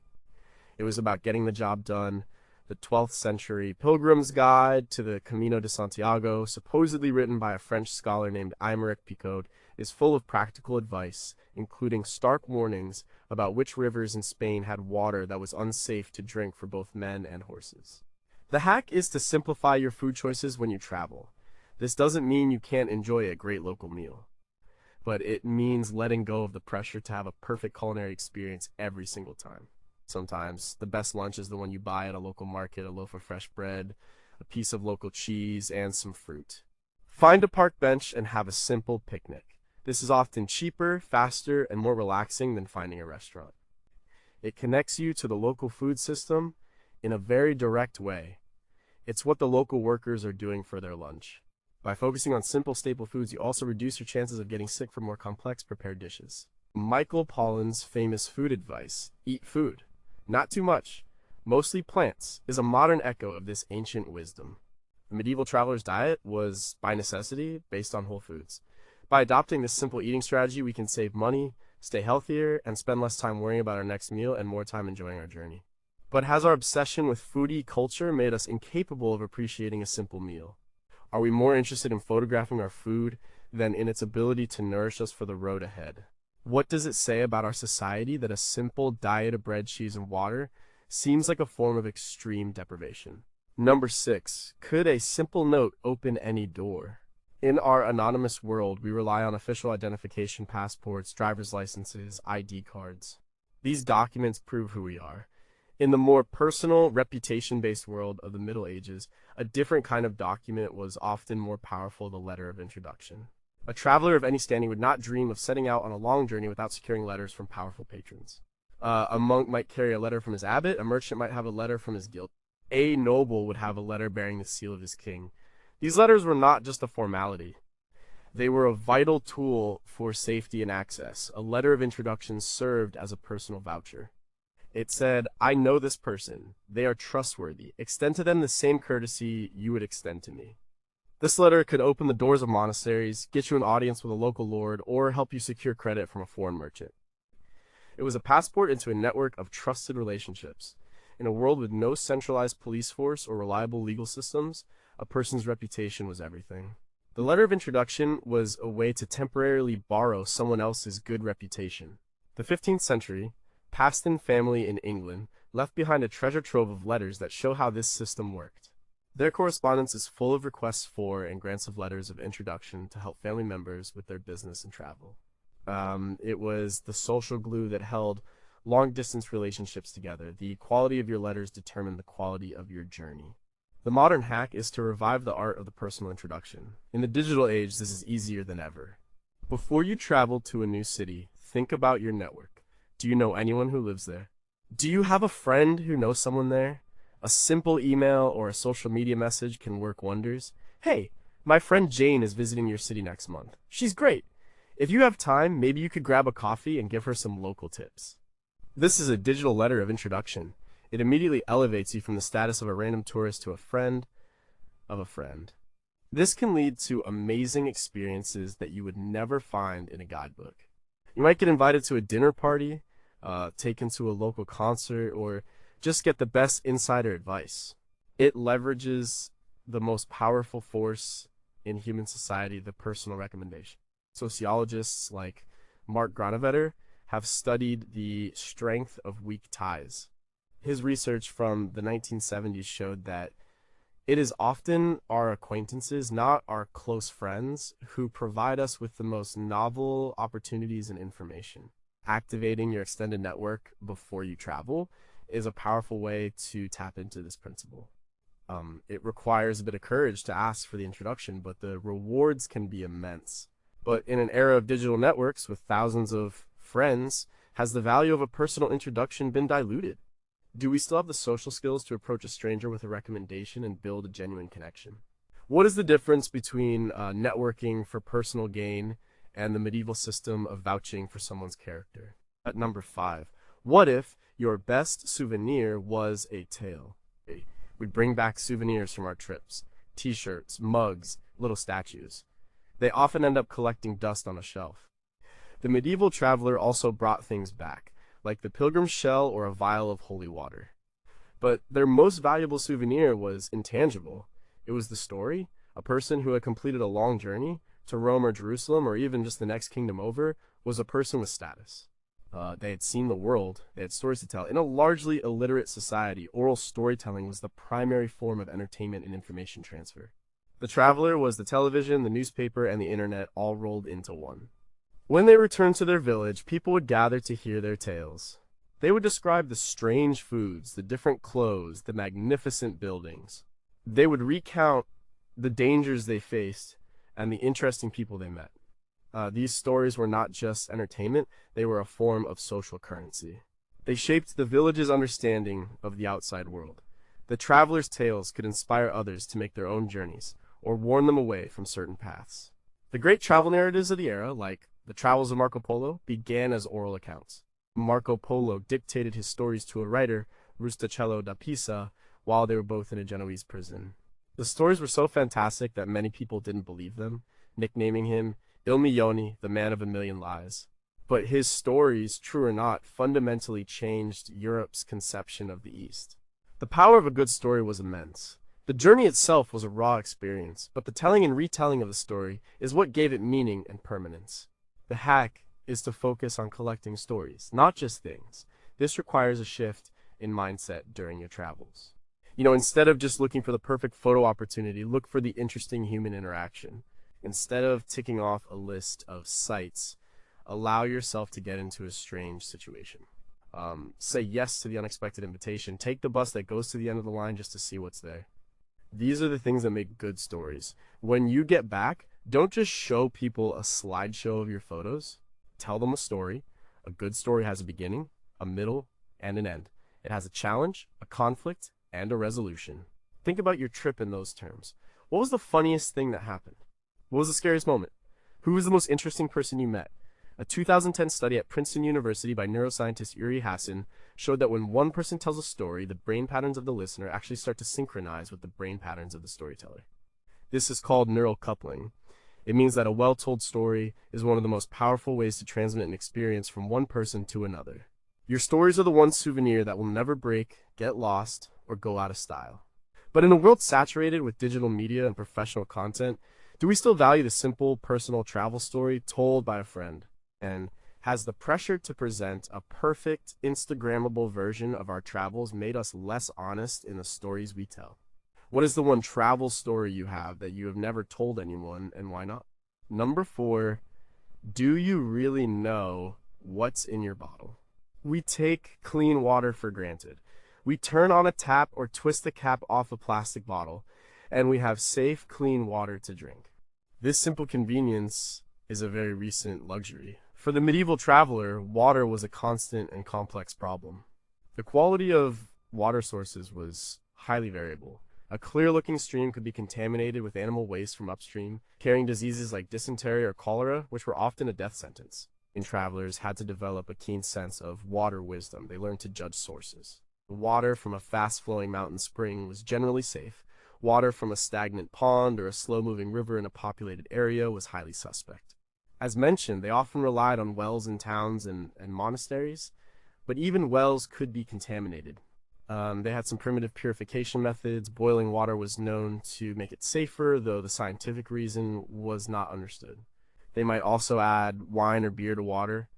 It was about getting the job done. The 12th century Pilgrim's Guide to the Camino de Santiago, supposedly written by a French scholar named Aymeric Picot, is full of practical advice, including stark warnings about which rivers in Spain had water that was unsafe to drink for both men and horses. The hack is to simplify your food choices when you travel. This doesn't mean you can't enjoy a great local meal, but it means letting go of the pressure to have a perfect culinary experience every single time. Sometimes the best lunch is the one you buy at a local market, a loaf of fresh bread, a piece of local cheese, and some fruit. Find a park bench and have a simple picnic. This is often cheaper, faster, and more relaxing than finding a restaurant. It connects you to the local food system in a very direct way. It's what the local workers are doing for their lunch. By focusing on simple staple foods, you also reduce your chances of getting sick from more complex prepared dishes. Michael Pollan's famous food advice, eat food, not too much, mostly plants, is a modern echo of this ancient wisdom. The medieval traveler's diet was, by necessity, based on whole foods. By adopting this simple eating strategy, we can save money, stay healthier, and spend less time worrying about our next meal and more time enjoying our journey. But has our obsession with foodie culture made us incapable of appreciating a simple meal? Are we more interested in photographing our food than in its ability to nourish us for the road ahead? What does it say about our society that a simple diet of bread, cheese, and water seems like a form of extreme deprivation? Number 6. Could a simple note open any door? In our anonymous world, we rely on official identification, passports, driver's licenses, ID cards. These documents prove who we are. In the more personal, reputation-based world of the Middle Ages, a different kind of document was often more powerful: the letter of introduction. A traveler of any standing would not dream of setting out on a long journey without securing letters from powerful patrons. A monk might carry a letter from his abbot, a merchant might have a letter from his guild. A noble would have a letter bearing the seal of his king. These letters were not just a formality. They were a vital tool for safety and access. A letter of introduction served as a personal voucher. It said, "I know this person. They are trustworthy. Extend to them the same courtesy you would extend to me." This letter could open the doors of monasteries, get you an audience with a local lord, or help you secure credit from a foreign merchant. It was a passport into a network of trusted relationships. In a world with no centralized police force or reliable legal systems, a person's reputation was everything. The letter of introduction was a way to temporarily borrow someone else's good reputation. The 15th century, Paston family in England left behind a treasure trove of letters that show how this system worked. Their correspondence is full of requests for and grants of letters of introduction to help family members with their business and travel. It was the social glue that held long-distance relationships together. The quality of your letters determined the quality of your journey. The modern hack is to revive the art of the personal introduction. In the digital age, this is easier than ever. Before you travel to a new city, think about your network. Do you know anyone who lives there? Do you have a friend who knows someone there? A simple email or a social media message can work wonders. "Hey, my friend Jane is visiting your city next month. She's great. If you have time, maybe you could grab a coffee and give her some local tips." This is a digital letter of introduction. It immediately elevates you from the status of a random tourist to a friend of a friend. This can lead to amazing experiences that you would never find in a guidebook. You might get invited to a dinner party, taken to a local concert, or just get the best insider advice. It leverages the most powerful force in human society, the personal recommendation. Sociologists like Mark Granovetter have studied the strength of weak ties. His research from the 1970s showed that it is often our acquaintances, not our close friends, who provide us with the most novel opportunities and information. Activating your extended network before you travel is a powerful way to tap into this principle. It requires a bit of courage to ask for the introduction, but the rewards can be immense. But in an era of digital networks with thousands of friends, has the value of a personal introduction been diluted? Do we still have the social skills to approach a stranger with a recommendation and build a genuine connection? What is the difference between networking for personal gain and the medieval system of vouching for someone's character? At number 5, what if your best souvenir was a tale? We bring back souvenirs from our trips, t-shirts, mugs, little statues. They often end up collecting dust on a shelf. The medieval traveler also brought things back, like the pilgrim's shell or a vial of holy water. But their most valuable souvenir was intangible. It was the story. A person who had completed a long journey to Rome or Jerusalem or even just the next kingdom over was a person with status. They had seen the world, they had stories to tell. In a largely illiterate society, oral storytelling was the primary form of entertainment and information transfer. The traveler was the television, the newspaper, and the internet all rolled into one. When they returned to their village, people would gather to hear their tales. They would describe the strange foods, the different clothes, the magnificent buildings. They would recount the dangers they faced and the interesting people they met. These stories were not just entertainment, they were a form of social currency. They shaped the village's understanding of the outside world. The traveler's tales could inspire others to make their own journeys, or warn them away from certain paths. The great travel narratives of the era, like the travels of Marco Polo, began as oral accounts. Marco Polo dictated his stories to a writer, Rustichello da Pisa, while they were both in a Genoese prison. The stories were so fantastic that many people didn't believe them, nicknaming him Il Milione, the man of a million lies. But his stories, true or not, fundamentally changed Europe's conception of the East. The power of a good story was immense. The journey itself was a raw experience, but the telling and retelling of the story is what gave it meaning and permanence. The hack is to focus on collecting stories, not just things. This requires a shift in mindset during your travels. Instead of just looking for the perfect photo opportunity, look for the interesting human interaction. Instead of ticking off a list of sites, allow yourself to get into a strange situation. Say yes to the unexpected invitation. Take the bus that goes to the end of the line just to see what's there. These are the things that make good stories. When you get back, don't just show people a slideshow of your photos. Tell them a story. A good story has a beginning, a middle, and an end. It has a challenge, a conflict, and a resolution. Think about your trip in those terms. What was the funniest thing that happened? What was the scariest moment? Who was the most interesting person you met? A 2010 study at Princeton University by neuroscientist Uri Hassan showed that when one person tells a story, the brain patterns of the listener actually start to synchronize with the brain patterns of the storyteller. This is called neural coupling. It means that a well-told story is one of the most powerful ways to transmit an experience from one person to another. Your stories are the one souvenir that will never break, get lost, or go out of style. But in a world saturated with digital media and professional content, do we still value the simple, personal travel story told by a friend? And has the pressure to present a perfect, Instagrammable version of our travels made us less honest in the stories we tell? What is the one travel story you have that you have never told anyone, and why not? Number 4, do you really know what's in your bottle? We take clean water for granted. We turn on a tap or twist the cap off a plastic bottle, and we have safe, clean water to drink. This simple convenience is a very recent luxury. For the medieval traveler, water was a constant and complex problem. The quality of water sources was highly variable. A clear-looking stream could be contaminated with animal waste from upstream, carrying diseases like dysentery or cholera, which were often a death sentence. And travelers had to develop a keen sense of water wisdom. They learned to judge sources. Water from a fast-flowing mountain spring was generally safe. Water from a stagnant pond or a slow-moving river in a populated area was highly suspect. As mentioned, they often relied on wells in towns and monasteries, but even wells could be contaminated. They had some primitive purification methods. Boiling water was known to make it safer, though the scientific reason was not understood. They might also add wine or beer to water,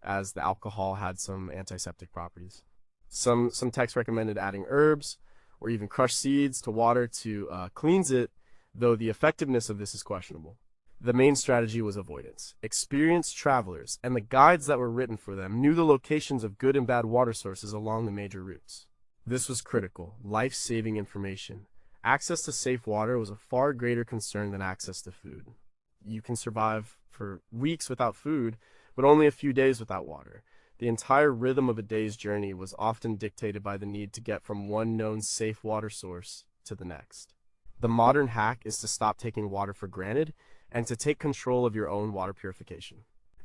as the alcohol had some antiseptic properties. Some texts recommended adding herbs or even crushed seeds to water to cleanse it, though the effectiveness of this is questionable. The main strategy was avoidance. Experienced travelers and the guides that were written for them knew the locations of good and bad water sources along the major routes. This was critical, life-saving information. Access to safe water was a far greater concern than access to food. You can survive for weeks without food, but only a few days without water. The entire rhythm of a day's journey was often dictated by the need to get from one known safe water source to the next. The modern hack is to stop taking water for granted and to take control of your own water purification.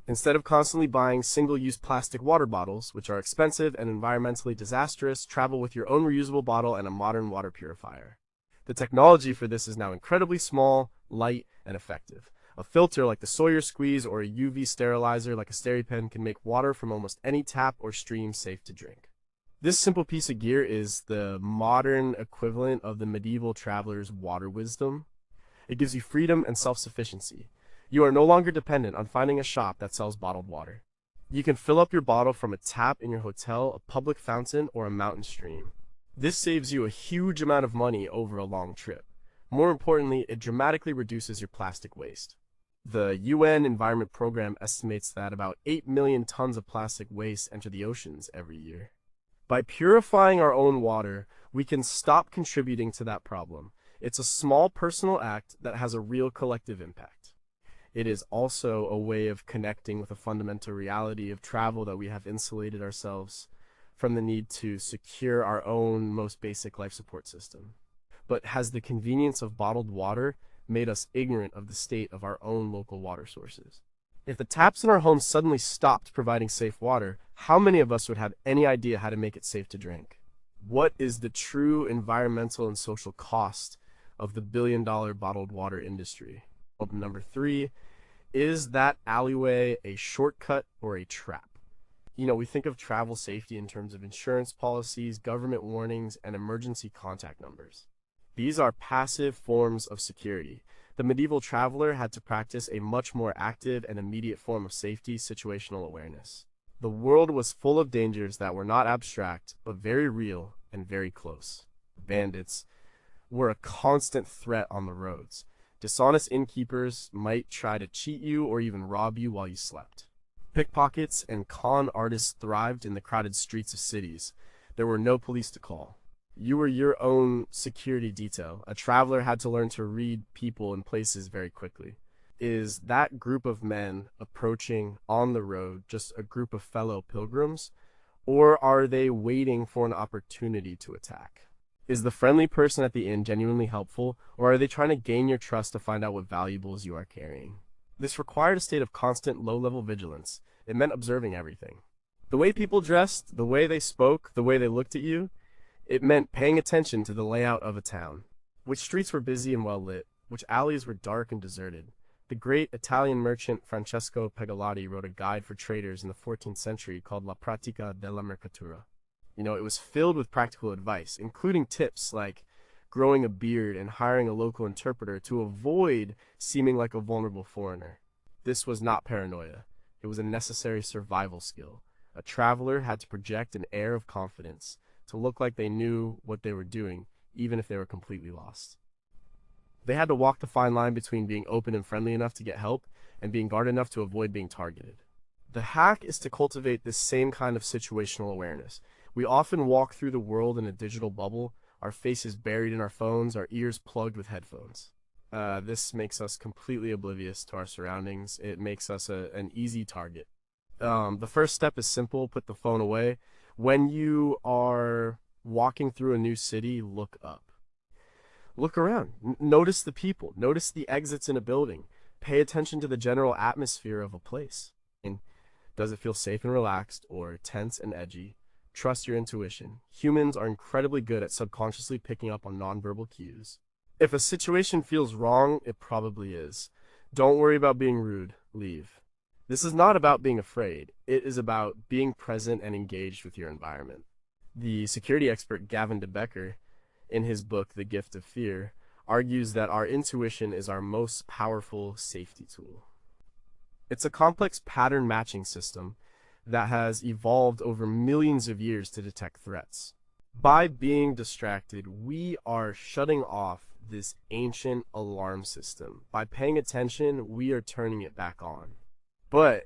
Instead of constantly buying single-use plastic water bottles, which are expensive and environmentally disastrous, travel with your own reusable bottle and a modern water purifier. The technology for this is now incredibly small, light, and effective. A filter like the Sawyer Squeeze or a UV sterilizer like a SteriPen can make water from almost any tap or stream safe to drink. This simple piece of gear is the modern equivalent of the medieval traveler's water wisdom. It gives you freedom and self-sufficiency. You are no longer dependent on finding a shop that sells bottled water. You can fill up your bottle from a tap in your hotel, a public fountain, or a mountain stream. This saves you a huge amount of money over a long trip. More importantly, it dramatically reduces your plastic waste. The UN Environment Program estimates that about 8 million tons of plastic waste enter the oceans every year. By purifying our own water, we can stop contributing to that problem. It's a small personal act that has a real collective impact. It is also a way of connecting with a fundamental reality of travel that we have insulated ourselves from the need to secure our own most basic life support system. But has the convenience of bottled water made us ignorant of the state of our own local water sources? If the taps in our homes suddenly stopped providing safe water, how many of us would have any idea how to make it safe to drink? What is the true environmental and social cost of the billion-dollar bottled water industry? Number 3, is that alleyway a shortcut or a trap? We think of travel safety in terms of insurance policies, government warnings, and emergency contact numbers. These are passive forms of security. The medieval traveler had to practice a much more active and immediate form of safety, situational awareness. The world was full of dangers that were not abstract, but very real and very close. Bandits were a constant threat on the roads. Dishonest innkeepers might try to cheat you or even rob you while you slept. Pickpockets and con artists thrived in the crowded streets of cities. There were no police to call. You were your own security detail. A traveler had to learn to read people and places very quickly. Is that group of men approaching on the road just a group of fellow pilgrims, or are they waiting for an opportunity to attack? Is the friendly person at the inn genuinely helpful, or are they trying to gain your trust to find out what valuables you are carrying? This required a state of constant low-level vigilance. It meant observing everything. The way people dressed, the way they spoke, the way they looked at you. It meant paying attention to the layout of a town. Which streets were busy and well lit, which alleys were dark and deserted. The great Italian merchant Francesco Pegolotti wrote a guide for traders in the 14th century called La Pratica della Mercatura. It was filled with practical advice, including tips like growing a beard and hiring a local interpreter to avoid seeming like a vulnerable foreigner. This was not paranoia. It was a necessary survival skill. A traveler had to project an air of confidence, to look like they knew what they were doing, even if they were completely lost. They had to walk the fine line between being open and friendly enough to get help and being guarded enough to avoid being targeted. The hack is to cultivate this same kind of situational awareness. We often walk through the world in a digital bubble, our faces buried in our phones, our ears plugged with headphones. This makes us completely oblivious to our surroundings. It makes us an easy target. The first step is simple: put the phone away. When you are walking through a new city, look up. Look around. Notice the people. Notice the exits in a building. Pay attention to the general atmosphere of a place. And does it feel safe and relaxed, or tense and edgy? Trust your intuition. Humans are incredibly good at subconsciously picking up on nonverbal cues. If a situation feels wrong, it probably is. Don't worry about being rude. Leave. This is not about being afraid. It is about being present and engaged with your environment. The security expert Gavin de Becker, in his book The Gift of Fear, argues that our intuition is our most powerful safety tool. It's a complex pattern matching system that has evolved over millions of years to detect threats. By being distracted, we are shutting off this ancient alarm system. By paying attention, we are turning it back on. But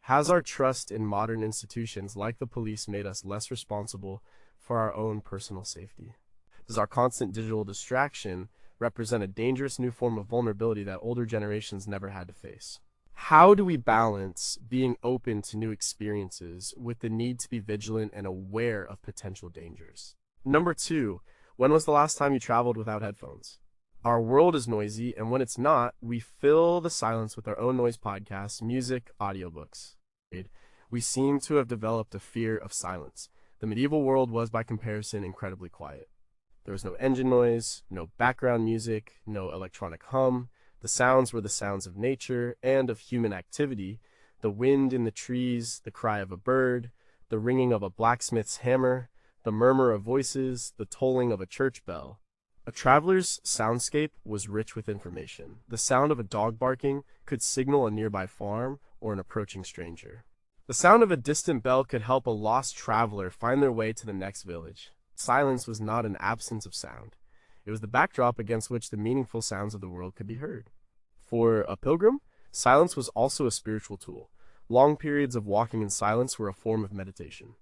has our trust in modern institutions like the police made us less responsible for our own personal safety? Does our constant digital distraction represent a dangerous new form of vulnerability that older generations never had to face? How do we balance being open to new experiences with the need to be vigilant and aware of potential dangers? Number 2, when was the last time you traveled without headphones? Our world is noisy, and when it's not, we fill the silence with our own noise podcasts, music, audiobooks. We seem to have developed a fear of silence. The medieval world was, by comparison, incredibly quiet. There was no engine noise, no background music, no electronic hum. The sounds were the sounds of nature and of human activity: the wind in the trees, the cry of a bird, the ringing of a blacksmith's hammer, the murmur of voices, the tolling of a church bell. A traveler's soundscape was rich with information. The sound of a dog barking could signal a nearby farm or an approaching stranger. The sound of a distant bell could help a lost traveler find their way to the next village. Silence was not an absence of sound. It was the backdrop against which the meaningful sounds of the world could be heard. For a pilgrim, silence was also a spiritual tool. Long periods of walking in silence were a form of meditation.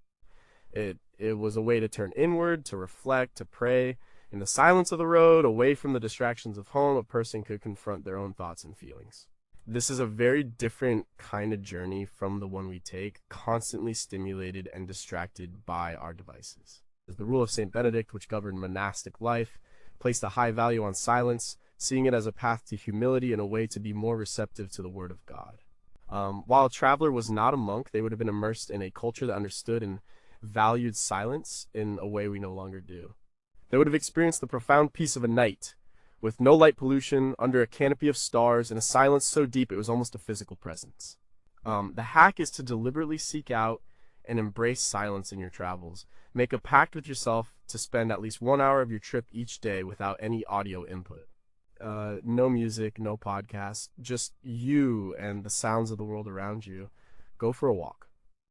It was a way to turn inward, to reflect, to pray. In the silence of the road, away from the distractions of home, a person could confront their own thoughts and feelings. This is a very different kind of journey from the one we take, constantly stimulated and distracted by our devices. The rule of St. Benedict, which governed monastic life, placed a high value on silence, seeing it as a path to humility and a way to be more receptive to the Word of God. While a traveler was not a monk, they would have been immersed in a culture that understood and valued silence in a way we no longer do. They would have experienced the profound peace of a night, with no light pollution, under a canopy of stars, and a silence so deep it was almost a physical presence. The hack is to deliberately seek out and embrace silence in your travels. Make a pact with yourself to spend at least 1 hour of your trip each day without any audio input. No music, no podcast, just you and the sounds of the world around you. Go for a walk.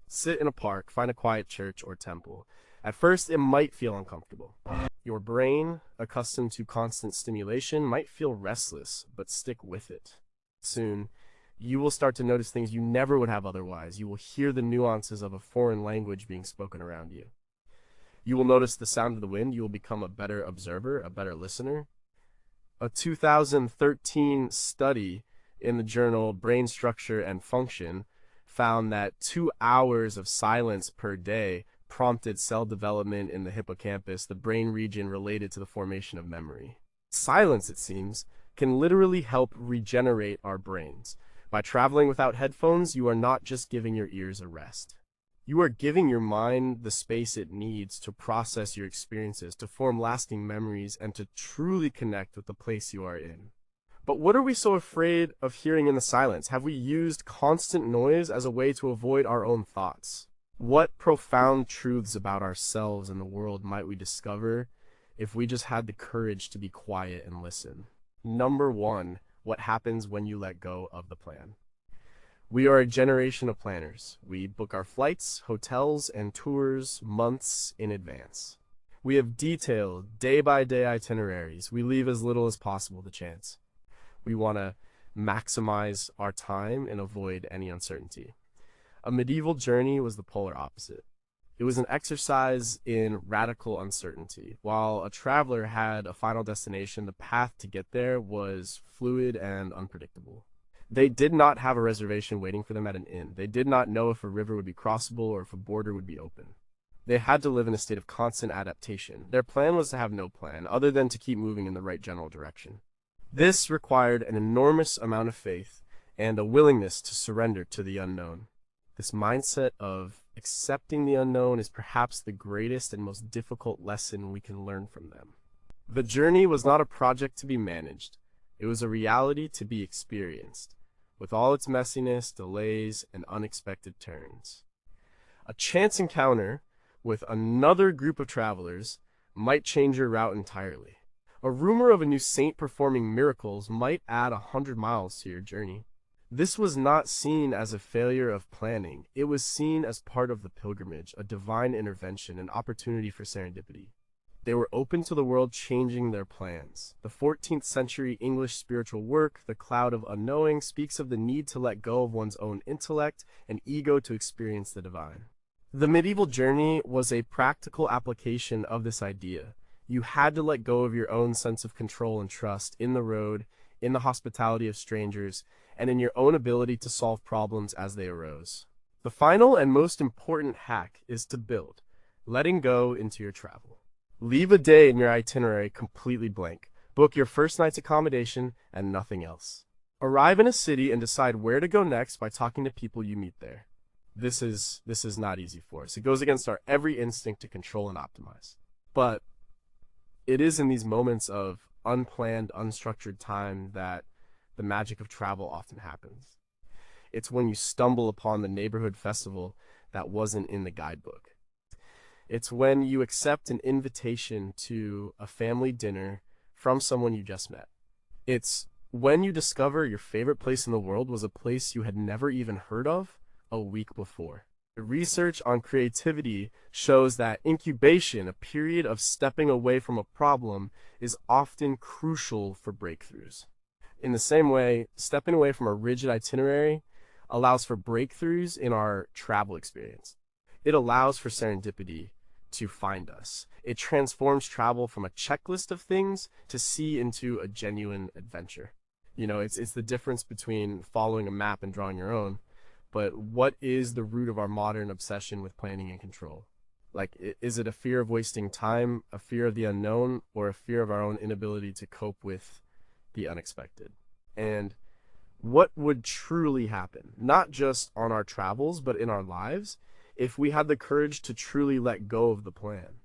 Sit in a park, find a quiet church or temple. At first, it might feel uncomfortable. Your brain, accustomed to constant stimulation, might feel restless, but stick with it. Soon, you will start to notice things you never would have otherwise. You will hear the nuances of a foreign language being spoken around you. You will notice the sound of the wind. You will become a better observer, a better listener. A 2013 study in the journal Brain Structure and Function found that 2 hours of silence per day prompted cell development in the hippocampus, the brain region related to the formation of memory. Silence, it seems, can literally help regenerate our brains. By traveling without headphones, you are not just giving your ears a rest. You are giving your mind the space it needs to process your experiences, to form lasting memories, and to truly connect with the place you are in. But what are we so afraid of hearing in the silence? Have we used constant noise as a way to avoid our own thoughts? What profound truths about ourselves and the world might we discover if we just had the courage to be quiet and listen? Number 1, what happens when you let go of the plan? We are a generation of planners. We book our flights, hotels, and tours months in advance. We have detailed, day-by-day itineraries. We leave as little as possible to chance. We want to maximize our time and avoid any uncertainty. A medieval journey was the polar opposite. It was an exercise in radical uncertainty. While a traveler had a final destination, the path to get there was fluid and unpredictable. They did not have a reservation waiting for them at an inn. They did not know if a river would be crossable or if a border would be open. They had to live in a state of constant adaptation. Their plan was to have no plan, other than to keep moving in the right general direction. This required an enormous amount of faith and a willingness to surrender to the unknown. This mindset of accepting the unknown is perhaps the greatest and most difficult lesson we can learn from them. The journey was not a project to be managed. It was a reality to be experienced, with all its messiness, delays, and unexpected turns. A chance encounter with another group of travelers might change your route entirely. A rumor of a new saint performing miracles might add 100 miles to your journey. This was not seen as a failure of planning. It was seen as part of the pilgrimage, a divine intervention, an opportunity for serendipity. They were open to the world changing their plans. The 14th century English spiritual work, The Cloud of Unknowing, speaks of the need to let go of one's own intellect and ego to experience the divine. The medieval journey was a practical application of this idea. You had to let go of your own sense of control and trust in the road, in the hospitality of strangers, and in your own ability to solve problems as they arose. The final and most important hack is to build, letting go into your travel. Leave a day in your itinerary completely blank. Book your first night's accommodation and nothing else. Arrive in a city and decide where to go next by talking to people you meet there. This is not easy for us. It goes against our every instinct to control and optimize. But it is in these moments of unplanned, unstructured time that the magic of travel often happens. It's when you stumble upon the neighborhood festival that wasn't in the guidebook. It's when you accept an invitation to a family dinner from someone you just met. It's when you discover your favorite place in the world was a place you had never even heard of a week before. The research on creativity shows that incubation, a period of stepping away from a problem, is often crucial for breakthroughs. In the same way, stepping away from a rigid itinerary allows for breakthroughs in our travel experience. It allows for serendipity to find us. It transforms travel from a checklist of things to see into a genuine adventure. It's the difference between following a map and drawing your own. But what is the root of our modern obsession with planning and control? Like, is it a fear of wasting time, a fear of the unknown, or a fear of our own inability to cope with the unexpected? And what would truly happen, not just on our travels, but in our lives, if we had the courage to truly let go of the plan?